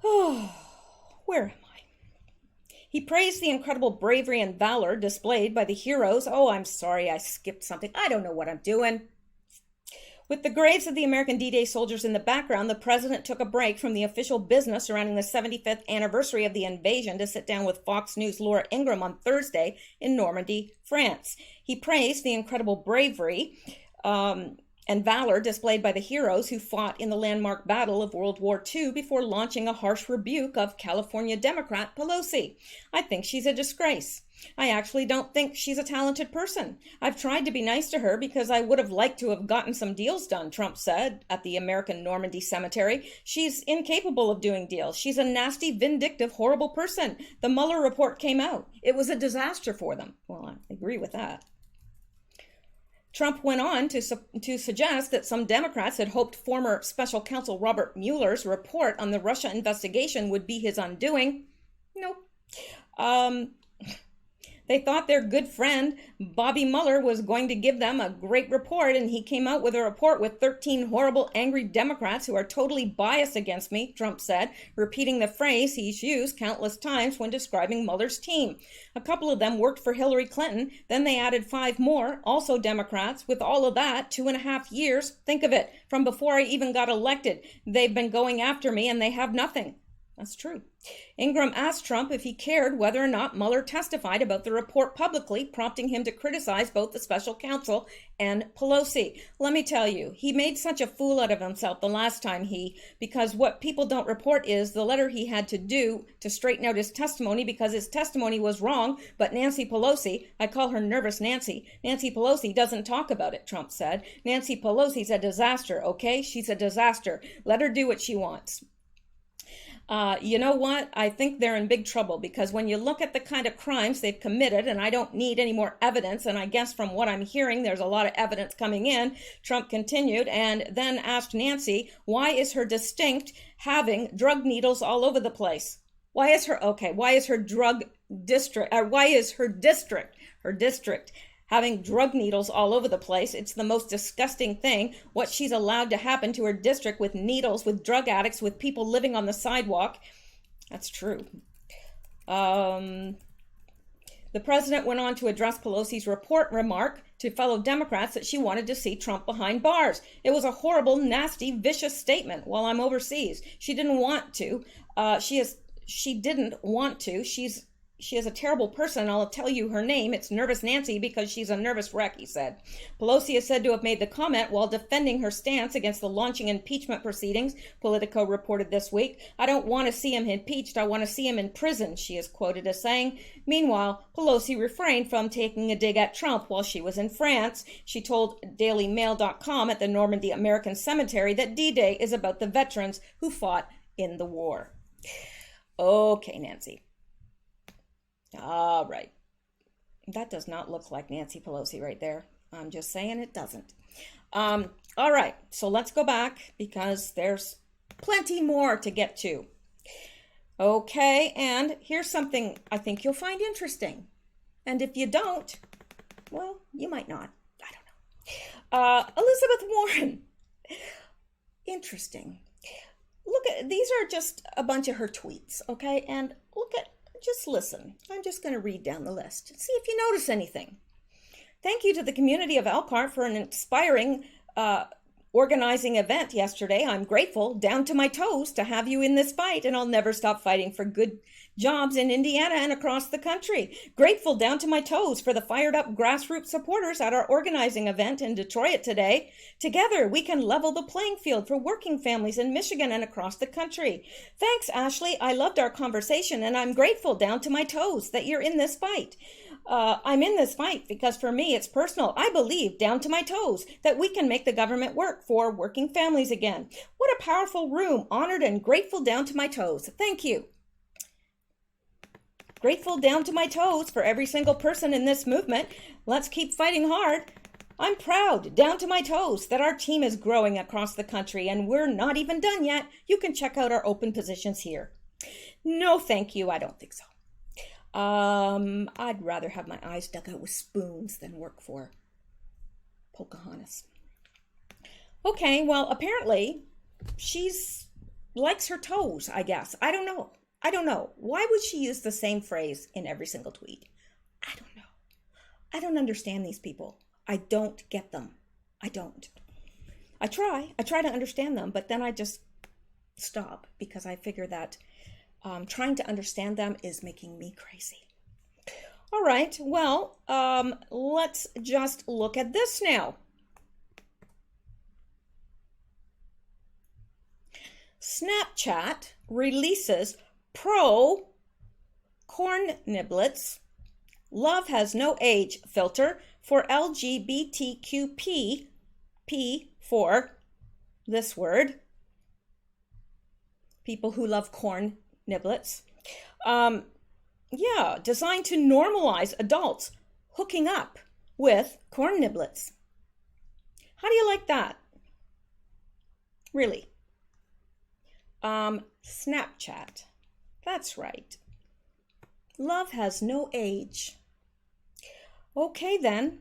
Oh, where am I? He praised the incredible bravery and valor displayed by the heroes. Oh, I'm sorry, I skipped something. I don't know what I'm doing. With the graves of the American D-Day soldiers in the background, the president took a break from the official business surrounding the 75th anniversary of the invasion to sit down with Fox News' Laura Ingraham on Thursday in Normandy, France. He praised the incredible bravery and valor displayed by the heroes who fought in the landmark battle of World War II before launching a harsh rebuke of California Democrat Pelosi. I think she's a disgrace. I actually don't think she's a talented person. I've tried to be nice to her because I would have liked to have gotten some deals done, Trump said at the American Normandy Cemetery. She's incapable of doing deals. She's a nasty, vindictive, horrible person. The Mueller report came out. It was a disaster for them. Well, I agree with that. Trump went on to suggest that some Democrats had hoped former special counsel Robert Mueller's report on the Russia investigation would be his undoing. Nope. They thought their good friend Bobby Mueller was going to give them a great report, and he came out with a report with 13 horrible, angry Democrats who are totally biased against me, Trump said, repeating the phrase he's used countless times when describing Mueller's team. A couple of them worked for Hillary Clinton, then they added 5 more, also Democrats. With all of that, 2.5 years, think of it, from before I even got elected. They've been going after me and they have nothing. That's true. Ingram asked Trump if he cared whether or not Mueller testified about the report publicly, prompting him to criticize both the special counsel and Pelosi. Let me tell you, he made such a fool out of himself the last time because what people don't report is the letter he had to do to straighten out his testimony because his testimony was wrong, but Nancy Pelosi, I call her Nervous Nancy, Nancy Pelosi doesn't talk about it, Trump said. Nancy Pelosi's a disaster, okay? She's a disaster. Let her do what she wants. You know what? I think they're in big trouble because when you look at the kind of crimes they've committed, and I don't need any more evidence, and I guess from what I'm hearing, there's a lot of evidence coming in, Trump continued and then asked Nancy, why is her distinct having drug needles all over the place? Why is her district having drug needles all over the place? It's the most disgusting thing what she's allowed to happen to her district with needles, with drug addicts, with people living on the sidewalk. That's true. The president went on to address Pelosi's remark to fellow Democrats that she wanted to see Trump behind bars. It was a horrible, nasty, vicious statement while I'm overseas. She didn't want to. She didn't want to. She is a terrible person. I'll tell you her name. It's Nervous Nancy because she's a nervous wreck, he said. Pelosi is said to have made the comment while defending her stance against the launching impeachment proceedings, Politico reported this week. I don't want to see him impeached. I want to see him in prison, she is quoted as saying. Meanwhile, Pelosi refrained from taking a dig at Trump while she was in France. She told DailyMail.com at the Normandy American Cemetery that D-Day is about the veterans who fought in the war. Okay, Nancy. All right. That does not look like Nancy Pelosi right there. I'm just saying it doesn't. All right. So let's go back because there's plenty more to get to. Okay. And here's something I think you'll find interesting. And if you don't, well, you might not. I don't know. Elizabeth Warren. Interesting. Look at, these are just a bunch of her tweets. Okay. And just listen. I'm just going to read down the list and see if you notice anything. Thank you to the community of Elkhart for an inspiring organizing event yesterday. I'm grateful down to my toes to have you in this fight, and I'll never stop fighting for good jobs in Indiana and across the country. Grateful down to my toes for the fired up grassroots supporters at our organizing event in Detroit today. Together, we can level the playing field for working families in Michigan and across the country. Thanks, Ashley. I loved our conversation, and I'm grateful down to my toes that you're in this fight. I'm in this fight because for me, it's personal. I believe down to my toes that we can make the government work for working families again. What a powerful room. Honored and grateful down to my toes. Thank you. Grateful down to my toes for every single person in this movement. Let's keep fighting hard. I'm proud, down to my toes, that our team is growing across the country and we're not even done yet. You can check out our open positions here. No, thank you. I don't think so. I'd rather have my eyes dug out with spoons than work for Pocahontas. Okay, well, apparently she's likes her toes, I guess. I don't know. Why would she use the same phrase in every single tweet? I don't know. I don't understand these people. I don't get them. I don't. I try to understand them, but then I just stop because I figure that trying to understand them is making me crazy. All right, well, let's just look at this now. Snapchat releases pro corn niblets love has no age filter for LGBTQP P for this word, people who love corn niblets. Designed to normalize adults hooking up with corn niblets. How do you like that? Really? Snapchat. That's right. Love has no age. Okay then.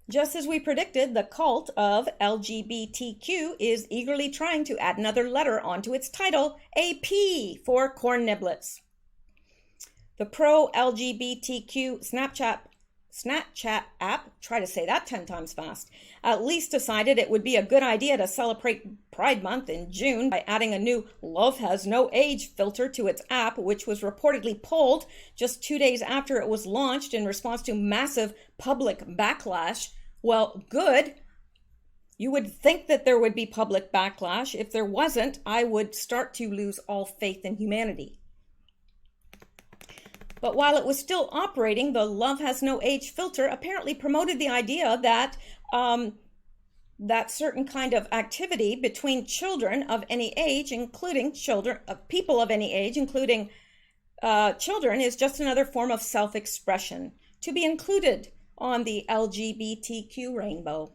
Just as we predicted, the cult of LGBTQ is eagerly trying to add another letter onto its title, a P for corn niblets. The pro-LGBTQ Snapchat app, try to say that 10 times fast, at least decided it would be a good idea to celebrate Pride Month in June by adding a new Love Has No Age filter to its app, which was reportedly pulled just 2 days after it was launched in response to massive public backlash. Well, good. You would think that there would be public backlash. If there wasn't, I would start to lose all faith in humanity. But while it was still operating, the Love Has No Age filter apparently promoted the idea that that certain kind of activity between children of any age, including people of any age, including children, is just another form of self-expression to be included on the LGBTQ rainbow.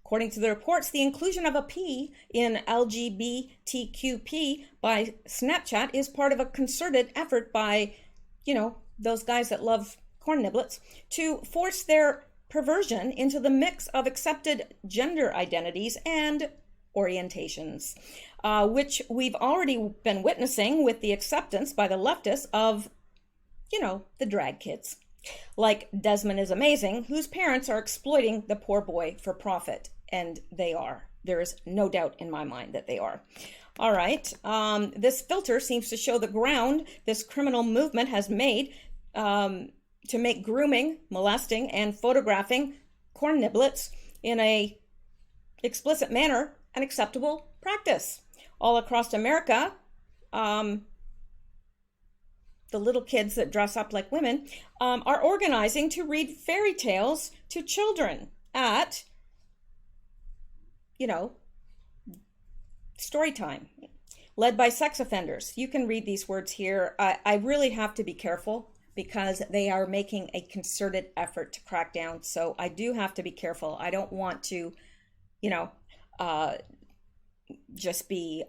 According to the reports, the inclusion of a P in LGBTQP by Snapchat is part of a concerted effort by, those guys that love corn niblets, to force their perversion into the mix of accepted gender identities and orientations, which we've already been witnessing with the acceptance by the leftists of, the drag kids. Like Desmond is Amazing, whose parents are exploiting the poor boy for profit. And they are. There is no doubt in my mind that they are. All right. This filter seems to show the ground this criminal movement has made to make grooming, molesting, and photographing corn niblets in a explicit manner an acceptable practice. All across America, the little kids that dress up like women are organizing to read fairy tales to children at story time, led by sex offenders. You can read these words here. I really have to be careful because they are making a concerted effort to crack down. So I do have to be careful. I don't want to, just be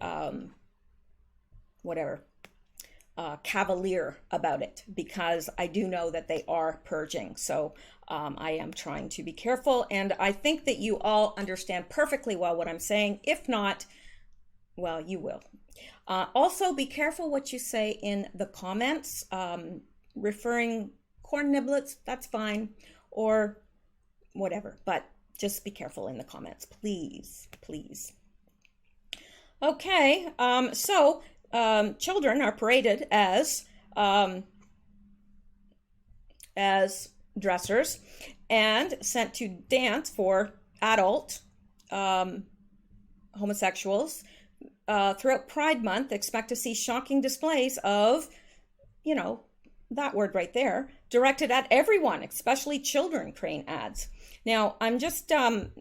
cavalier about it, because I do know that they are purging. So I am trying to be careful, and I think that you all understand perfectly well what I'm saying. If not, well, you will. Also, be careful what you say in the comments. Referring corn niblets, that's fine, or whatever, but just be careful in the comments, please, please. Okay, so children are paraded as dressers and sent to dance for adult homosexuals. Throughout Pride Month, expect to see shocking displays of, that word right there, directed at everyone, especially children, Crane adds. Now, I'm just, I'm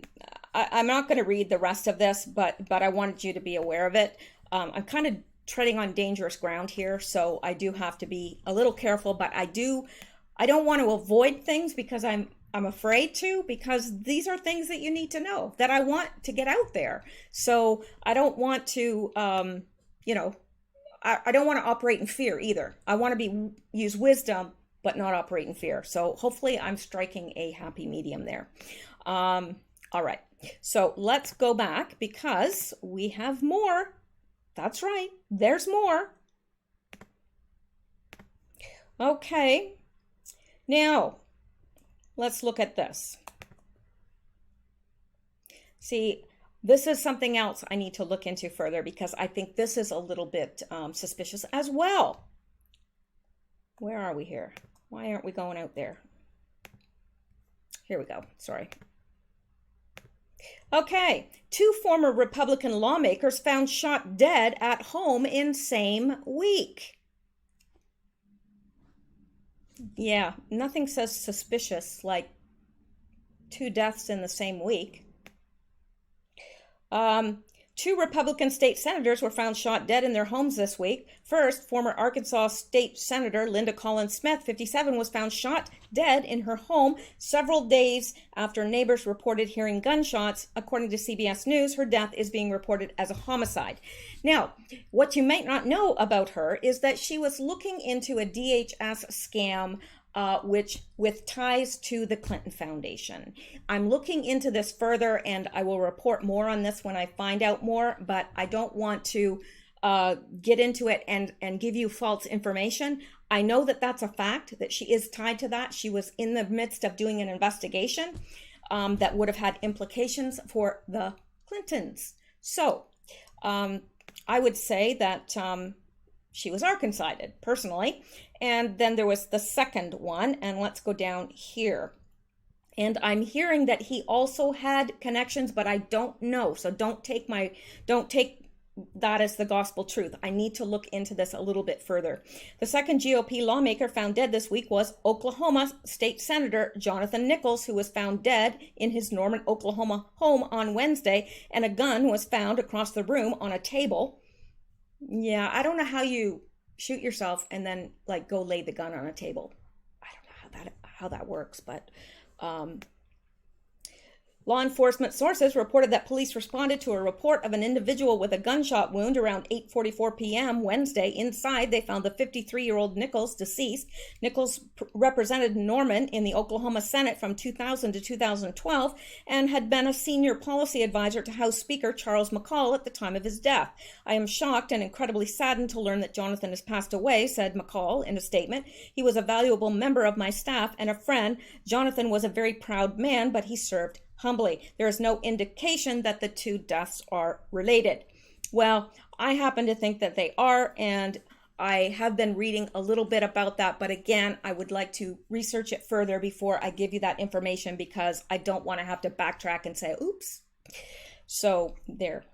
not going to read the rest of this, but I wanted you to be aware of it. I'm kind of treading on dangerous ground here, so I do have to be a little careful, but I don't want to avoid things because I'm afraid to, because these are things that you need to know, that I want to get out there. So I don't want to, I don't want to operate in fear either. I want to use wisdom, but not operate in fear. So hopefully I'm striking a happy medium there. All right. So let's go back because we have more. That's right. There's more. Okay. Now, let's look at this. See, this is something else I need to look into further because I think this is a little bit suspicious as well. Where are we here? Why aren't we going out there? Here we go. Sorry. Okay. 2 former Republican lawmakers found shot dead at home in same week. Yeah, nothing says suspicious like 2 deaths in the same week. 2 Republican state senators were found shot dead in their homes this week. First, former Arkansas State Senator Linda Collins Smith, 57, was found shot dead in her home several days after neighbors reported hearing gunshots. According to CBS News, her death is being reported as a homicide. Now, what you might not know about her is that she was looking into a DHS scam which with ties to the Clinton Foundation. I'm looking into this further and I will report more on this when I find out more, but I don't want to get into it and give you false information. I know that that's a fact, that she is tied to that. She was in the midst of doing an investigation that would have had implications for the Clintons. So I would say that she was Arkansided, personally. And then there was the second one, and let's go down here. And I'm hearing that he also had connections, but I don't know. So don't take that as the gospel truth. I need to look into this a little bit further. The second GOP lawmaker found dead this week was Oklahoma State Senator Jonathan Nichols, who was found dead in his Norman, Oklahoma home on Wednesday, and a gun was found across the room on a table. Yeah, I don't know how you shoot yourself and then like go lay the gun on a table. I don't know how that works, but law enforcement sources reported that police responded to a report of an individual with a gunshot wound around 8:44 p.m. Wednesday. Inside, they found the 53-year-old Nichols deceased. Nichols represented Norman in the Oklahoma Senate from 2000 to 2012 and had been a senior policy advisor to House Speaker Charles McCall at the time of his death. I am shocked and incredibly saddened to learn that Jonathan has passed away, said McCall in a statement. He was a valuable member of my staff and a friend. Jonathan was a very proud man, but he served humbly. There is no indication that the two deaths are related. Well, I happen to think that they are, and I have been reading a little bit about that, but again, I would like to research it further before I give you that information because I don't want to have to backtrack and say, oops. So there.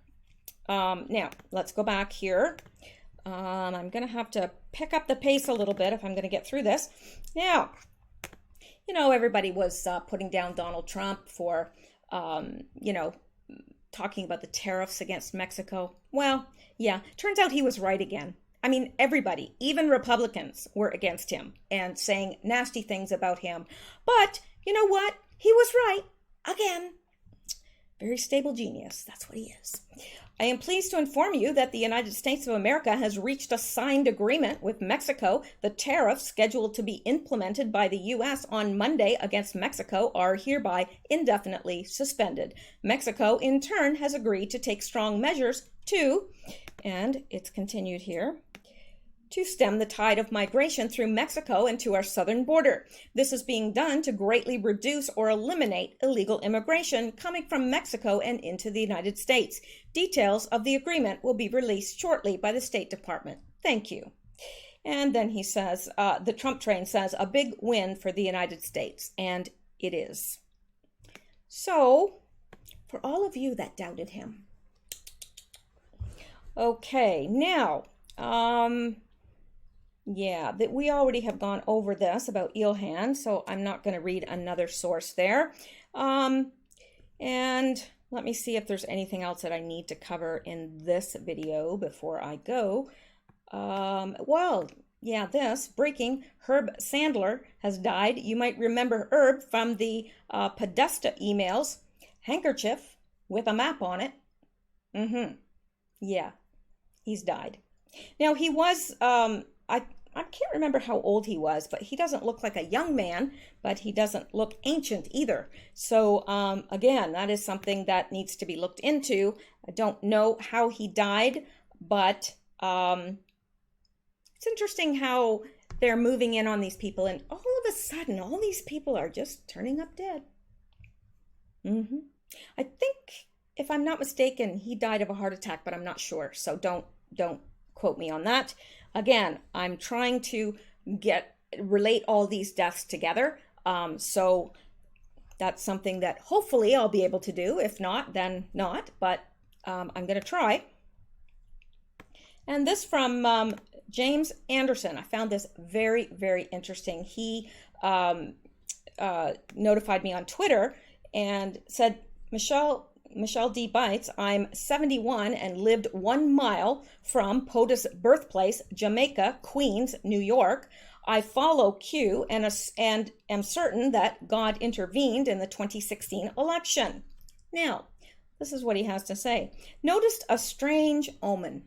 Now, let's go back here. I'm going to have to pick up the pace a little bit if I'm going to get through this. Now, you know, everybody was putting down Donald Trump for, talking about the tariffs against Mexico. Well, yeah, turns out he was right again. I mean, everybody, even Republicans, were against him and saying nasty things about him. But you know what? He was right again. Very stable genius. That's what he is. I am pleased to inform you that the United States of America has reached a signed agreement with Mexico. The tariffs scheduled to be implemented by the U.S. on Monday against Mexico are hereby indefinitely suspended. Mexico, in turn, has agreed to take strong measures to, and it's continued here, to stem the tide of migration through Mexico and to our southern border. This is being done to greatly reduce or eliminate illegal immigration coming from Mexico and into the United States. Details of the agreement will be released shortly by the State Department. Thank you. And then he says, the Trump train says, a big win for the United States, and it is. So, for all of you that doubted him. Okay, now, yeah, that we already have gone over this about Ilhan, so I'm not going to read another source there. And let me see if there's anything else that I need to cover in this video before I go. Well, yeah, this breaking, Herb Sandler has died. You might remember Herb from the Podesta emails. Handkerchief with a map on it. Yeah, he's died. Now, he was, I can't remember how old he was, but he doesn't look like a young man, but he doesn't look ancient either. So, again, that is something that needs to be looked into. I don't know how he died, but it's interesting how they're moving in on these people, and all of a sudden, all these people are just turning up dead. I think, if I'm not mistaken, he died of a heart attack, but I'm not sure, so don't quote me on that. Again, I'm trying to relate all these deaths together. So that's something that hopefully I'll be able to do. If not, then not, but I'm going to try. And this from James Anderson. I found this very, very interesting. He notified me on Twitter and said, Mishel D. Bytes, I'm 71 and lived 1 mile from POTUS birthplace, Jamaica, Queens, New York. I follow Q and am certain that God intervened in the 2016 election. Now, this is what he has to say. Noticed a strange omen.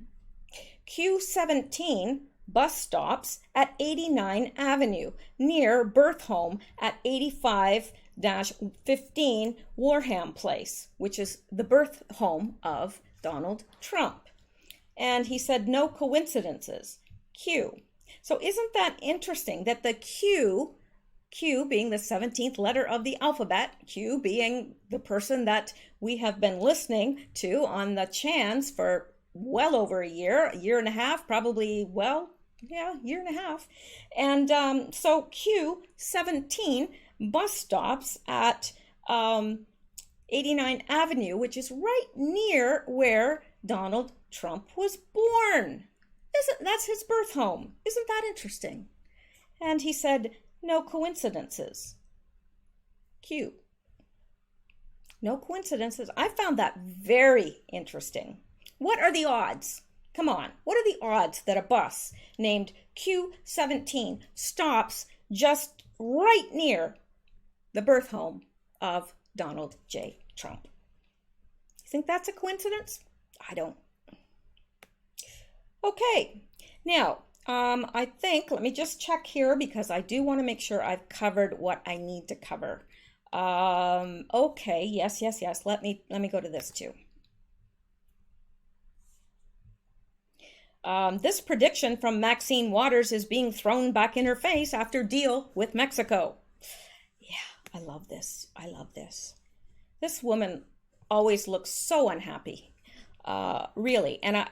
Q17 bus stops at 89 Avenue, near birth home at 85-15 Warham Place, which is the birth home of Donald Trump. And he said, no coincidences. Q. So isn't that interesting that the Q being the 17th letter of the alphabet, Q being the person that we have been listening to on the chans for well over a year and a half, probably, well, yeah, year and a half. And so Q, 17 bus stops at 89 Avenue, which is right near where Donald Trump was born. That's his birth home. Isn't that interesting? And he said, no coincidences. Q. No coincidences. I found that very interesting. What are the odds? Come on. What are the odds that a bus named Q17 stops just right near the birth home of Donald J. Trump? You think that's a coincidence? I don't. Okay. Now, I think, let me just check here because I do want to make sure I've covered what I need to cover. Okay, yes. Let me go to this too. This prediction from Maxine Waters is being thrown back in her face after deal with Mexico. Yeah, I love this. This woman always looks so unhappy, really. And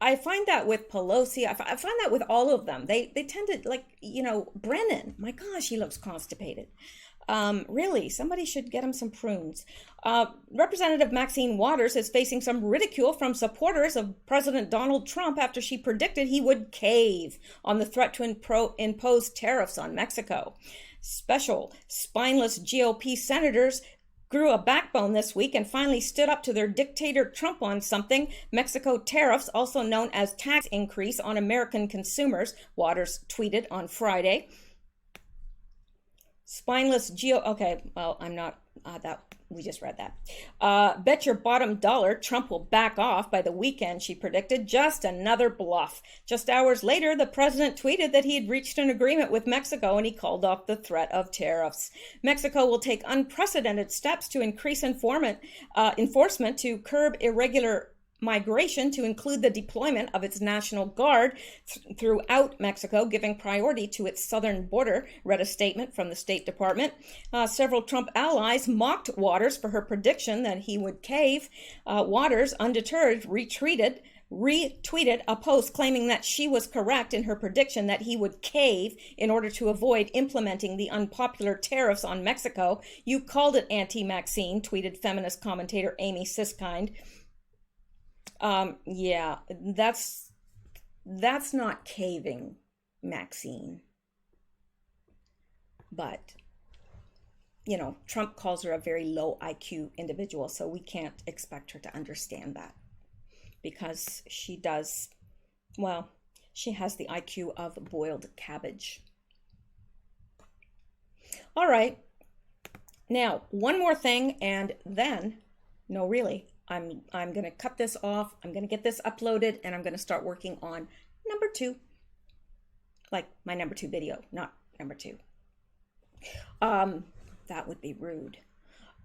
I find that with Pelosi. I find that with all of them. They tend to, like, Brennan. My gosh, he looks constipated. Really, somebody should get him some prunes. Representative Maxine Waters is facing some ridicule from supporters of President Donald Trump after she predicted he would cave on the threat to impose tariffs on Mexico. Special, spineless GOP senators grew a backbone this week and finally stood up to their dictator Trump on something. Mexico tariffs, also known as tax increase on American consumers, Waters tweeted on Friday. Spineless okay, well, I'm not, we just read that. Bet your bottom dollar Trump will back off by the weekend, she predicted. Just another bluff. Just hours later, the president tweeted that he had reached an agreement with Mexico and he called off the threat of tariffs. Mexico will take unprecedented steps to increase enforcement to curb irregular migration, to include the deployment of its National Guard throughout Mexico, giving priority to its southern border, read a statement from the State Department. Several Trump allies mocked Waters for her prediction that he would cave. Waters, undeterred, retweeted a post claiming that she was correct in her prediction that he would cave in order to avoid implementing the unpopular tariffs on Mexico. You called it anti-Maxine, tweeted feminist commentator Amy Siskind. Yeah, that's not caving, Maxine. But, Trump calls her a very low IQ individual, so we can't expect her to understand that. Because she has the IQ of boiled cabbage. All right. Now, one more thing, and then, no, really, I'm going to cut this off. I'm going to get this uploaded, and I'm going to start working on number 2. Like my number 2 video, not number 2. That would be rude.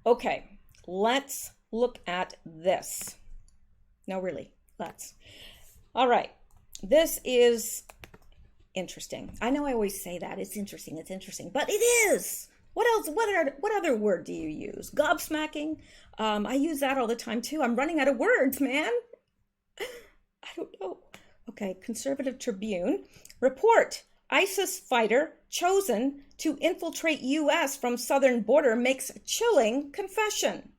Okay, let's look at this. No, really, let's. All right, this is interesting. I know I always say that. It's interesting, but it is. What else? What other word do you use? Gobsmacking? I use that all the time too. I'm running out of words, man. I don't know. Okay, Conservative Tribune. Report. ISIS fighter chosen to infiltrate U.S. from southern border makes chilling confession.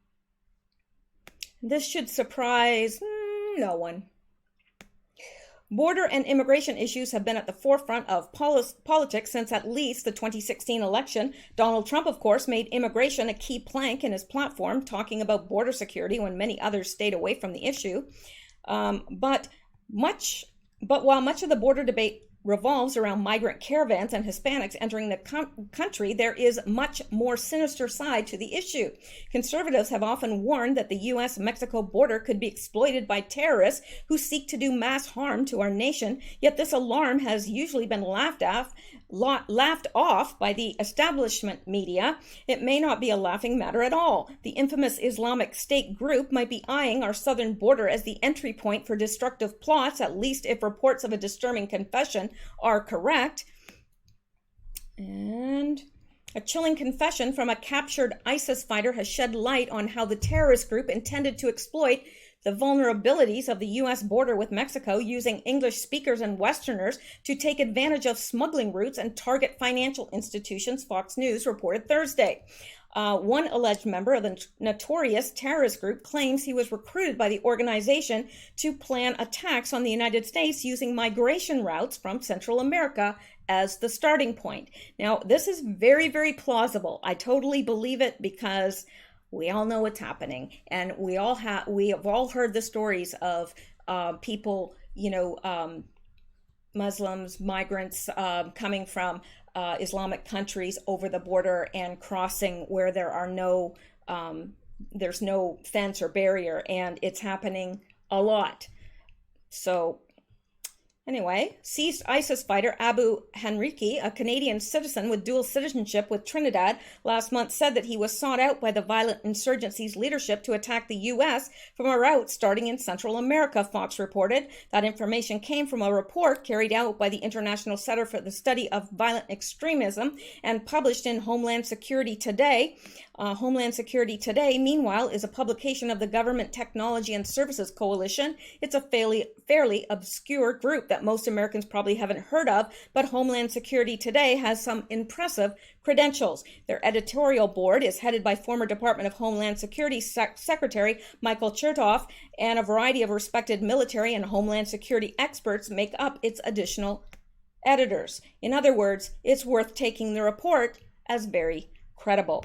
This should surprise no one. Border and immigration issues have been at the forefront of politics since at least the 2016 election. Donald Trump, of course, made immigration a key plank in his platform, talking about border security when many others stayed away from the issue. But while much of the border debate revolves around migrant caravans and Hispanics entering the country, there is much more sinister side to the issue. Conservatives have often warned that the U.S.-Mexico border could be exploited by terrorists who seek to do mass harm to our nation, yet this alarm has usually been laughed laughed off by the establishment media, it may not be a laughing matter at all. The infamous Islamic State group might be eyeing our southern border as the entry point for destructive plots, at least if reports of a disturbing confession are correct. And a chilling confession from a captured ISIS fighter has shed light on how the terrorist group intended to exploit the vulnerabilities of the U.S. border with Mexico, using English speakers and Westerners to take advantage of smuggling routes and target financial institutions, Fox News reported Thursday. One alleged member of the notorious terrorist group claims he was recruited by the organization to plan attacks on the United States using migration routes from Central America as the starting point. Now, this is very, very plausible. I totally believe it because we all know what's happening, and we have all heard the stories of people, Muslims, migrants coming from Islamic countries over the border and crossing where there are there's no fence or barrier, and it's happening a lot. So anyway, seized ISIS fighter Abu Henrique, a Canadian citizen with dual citizenship with Trinidad, last month said that he was sought out by the violent insurgency's leadership to attack the U.S. from a route starting in Central America, Fox reported. That information came from a report carried out by the International Center for the Study of Violent Extremism and published in Homeland Security Today. Homeland Security Today, meanwhile, is a publication of the Government Technology and Services Coalition. It's a fairly obscure group that most Americans probably haven't heard of, but Homeland Security Today has some impressive credentials. Their editorial board is headed by former Department of Homeland Security Secretary Michael Chertoff, and a variety of respected military and Homeland Security experts make up its additional editors. In other words, it's worth taking the report as very credible.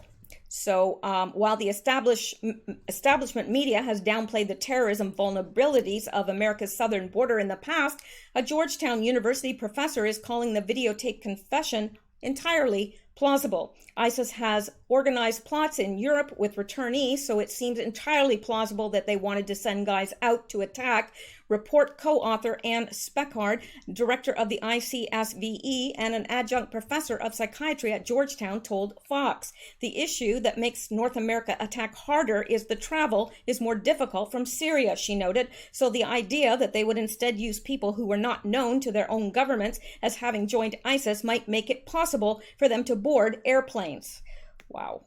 So while the establishment media has downplayed the terrorism vulnerabilities of America's southern border in the past, a Georgetown University professor is calling the videotape confession entirely plausible. ISIS has organized plots in Europe with returnees, so it seems entirely plausible that they wanted to send guys out to attack. Report co-author Anne Speckard, director of the ICSVE and an adjunct professor of psychiatry at Georgetown, told Fox. The issue that makes North America attack harder is the travel is more difficult from Syria, she noted. So the idea that they would instead use people who were not known to their own governments as having joined ISIS might make it possible for them to board airplanes. Wow.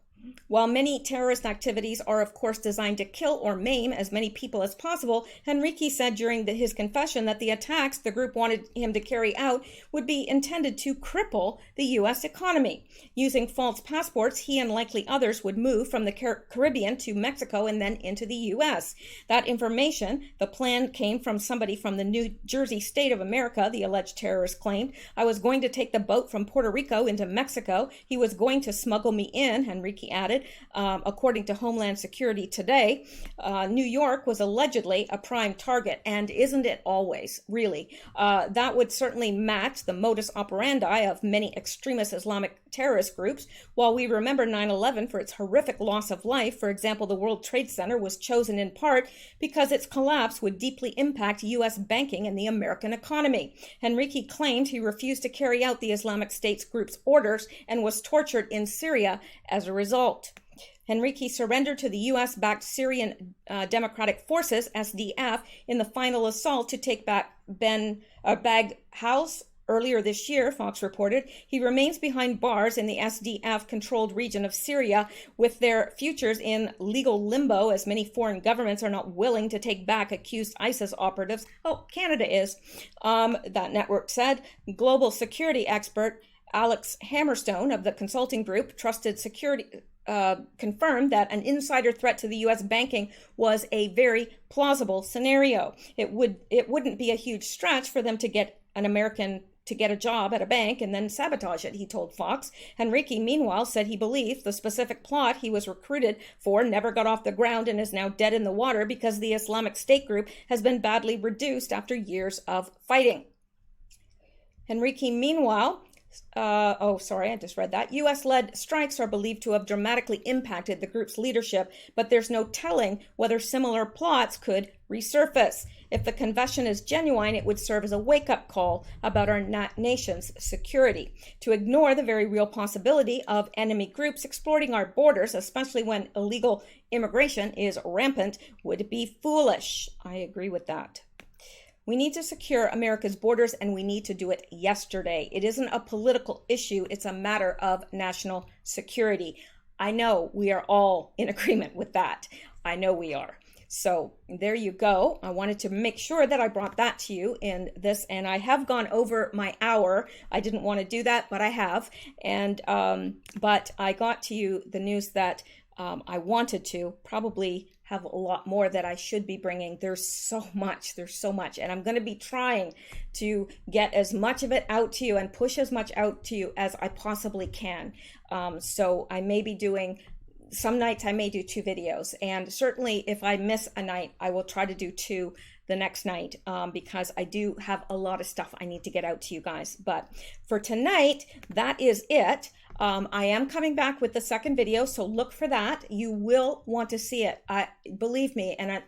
While many terrorist activities are, of course, designed to kill or maim as many people as possible, Henrique said during his confession that the attacks the group wanted him to carry out would be intended to cripple the U.S. economy. Using false passports, he and likely others would move from the Caribbean to Mexico and then into the U.S. That information, the plan, came from somebody from the New Jersey state of America, the alleged terrorist claimed. I was going to take the boat from Puerto Rico into Mexico. He was going to smuggle me in, Henrique added. According to Homeland Security Today, New York was allegedly a prime target, and isn't it always, really? That would certainly match the modus operandi of many extremist Islamic terrorist groups. While we remember 9/11 for its horrific loss of life, for example, the World Trade Center was chosen in part because its collapse would deeply impact U.S. banking and the American economy. Henrique claimed he refused to carry out the Islamic State's group's orders and was tortured in Syria as a result. Henrique surrendered to the U.S.-backed Syrian Democratic Forces, SDF, in the final assault to take back Bagh House earlier this year, Fox reported. He remains behind bars in the SDF-controlled region of Syria, with their futures in legal limbo, as many foreign governments are not willing to take back accused ISIS operatives. Oh, Canada is, that network said. Global security expert Alex Hammerstone of the consulting group Trusted Security confirmed that an insider threat to the U.S. banking was a very plausible scenario. It wouldn't be a huge stretch for them to get an American to get a job at a bank and then sabotage it, he told Fox. Henrique, meanwhile, said he believed the specific plot he was recruited for never got off the ground and is now dead in the water because the Islamic State group has been badly reduced after years of fighting. Henrique, meanwhile, Oh, sorry, I just read that. U.S.-led strikes are believed to have dramatically impacted the group's leadership, but there's no telling whether similar plots could resurface. If the confession is genuine, it would serve as a wake-up call about our nation's security. To ignore the very real possibility of enemy groups exploiting our borders, especially when illegal immigration is rampant, would be foolish. I agree with that. We need to secure America's borders, and we need to do it yesterday. It isn't a political issue. It's a matter of national security. I know we are all in agreement with that. I know we are. So there you go. I wanted to make sure that I brought that to you in this, and I have gone over my hour. I didn't want to do that, but I have. And but I got to you the news that I wanted to. Probably have a lot more that I should be bringing. There's so much, and I'm going to be trying to get as much of it out to you and push as much out to you as I possibly can. So I may be doing, some nights I may do 2 videos, and certainly if I miss a night, I will try to do 2 the next night, because I do have a lot of stuff I need to get out to you guys. But for tonight, that is it. I am coming back with the second video, so look for that. You will want to see it. Believe me, and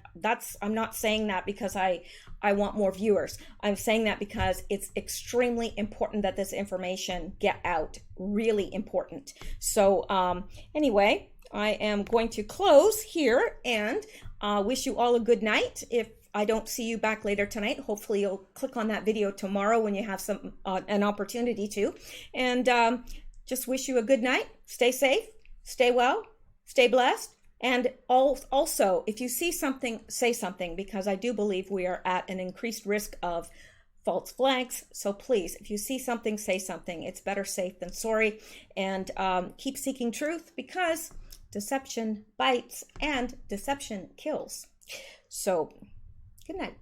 I'm not saying that because I want more viewers. I'm saying that because it's extremely important that this information get out. Really important. So anyway, I am going to close here and wish you all a good night. If I don't see you back later tonight, hopefully you'll click on that video tomorrow when you have an opportunity to. And just wish you a good night. Stay safe, stay well, stay blessed. And also, if you see something, say something, because I do believe we are at an increased risk of false flags. So please, if you see something, say something. It's better safe than sorry. And keep seeking truth, because deception bites and deception kills. So good night.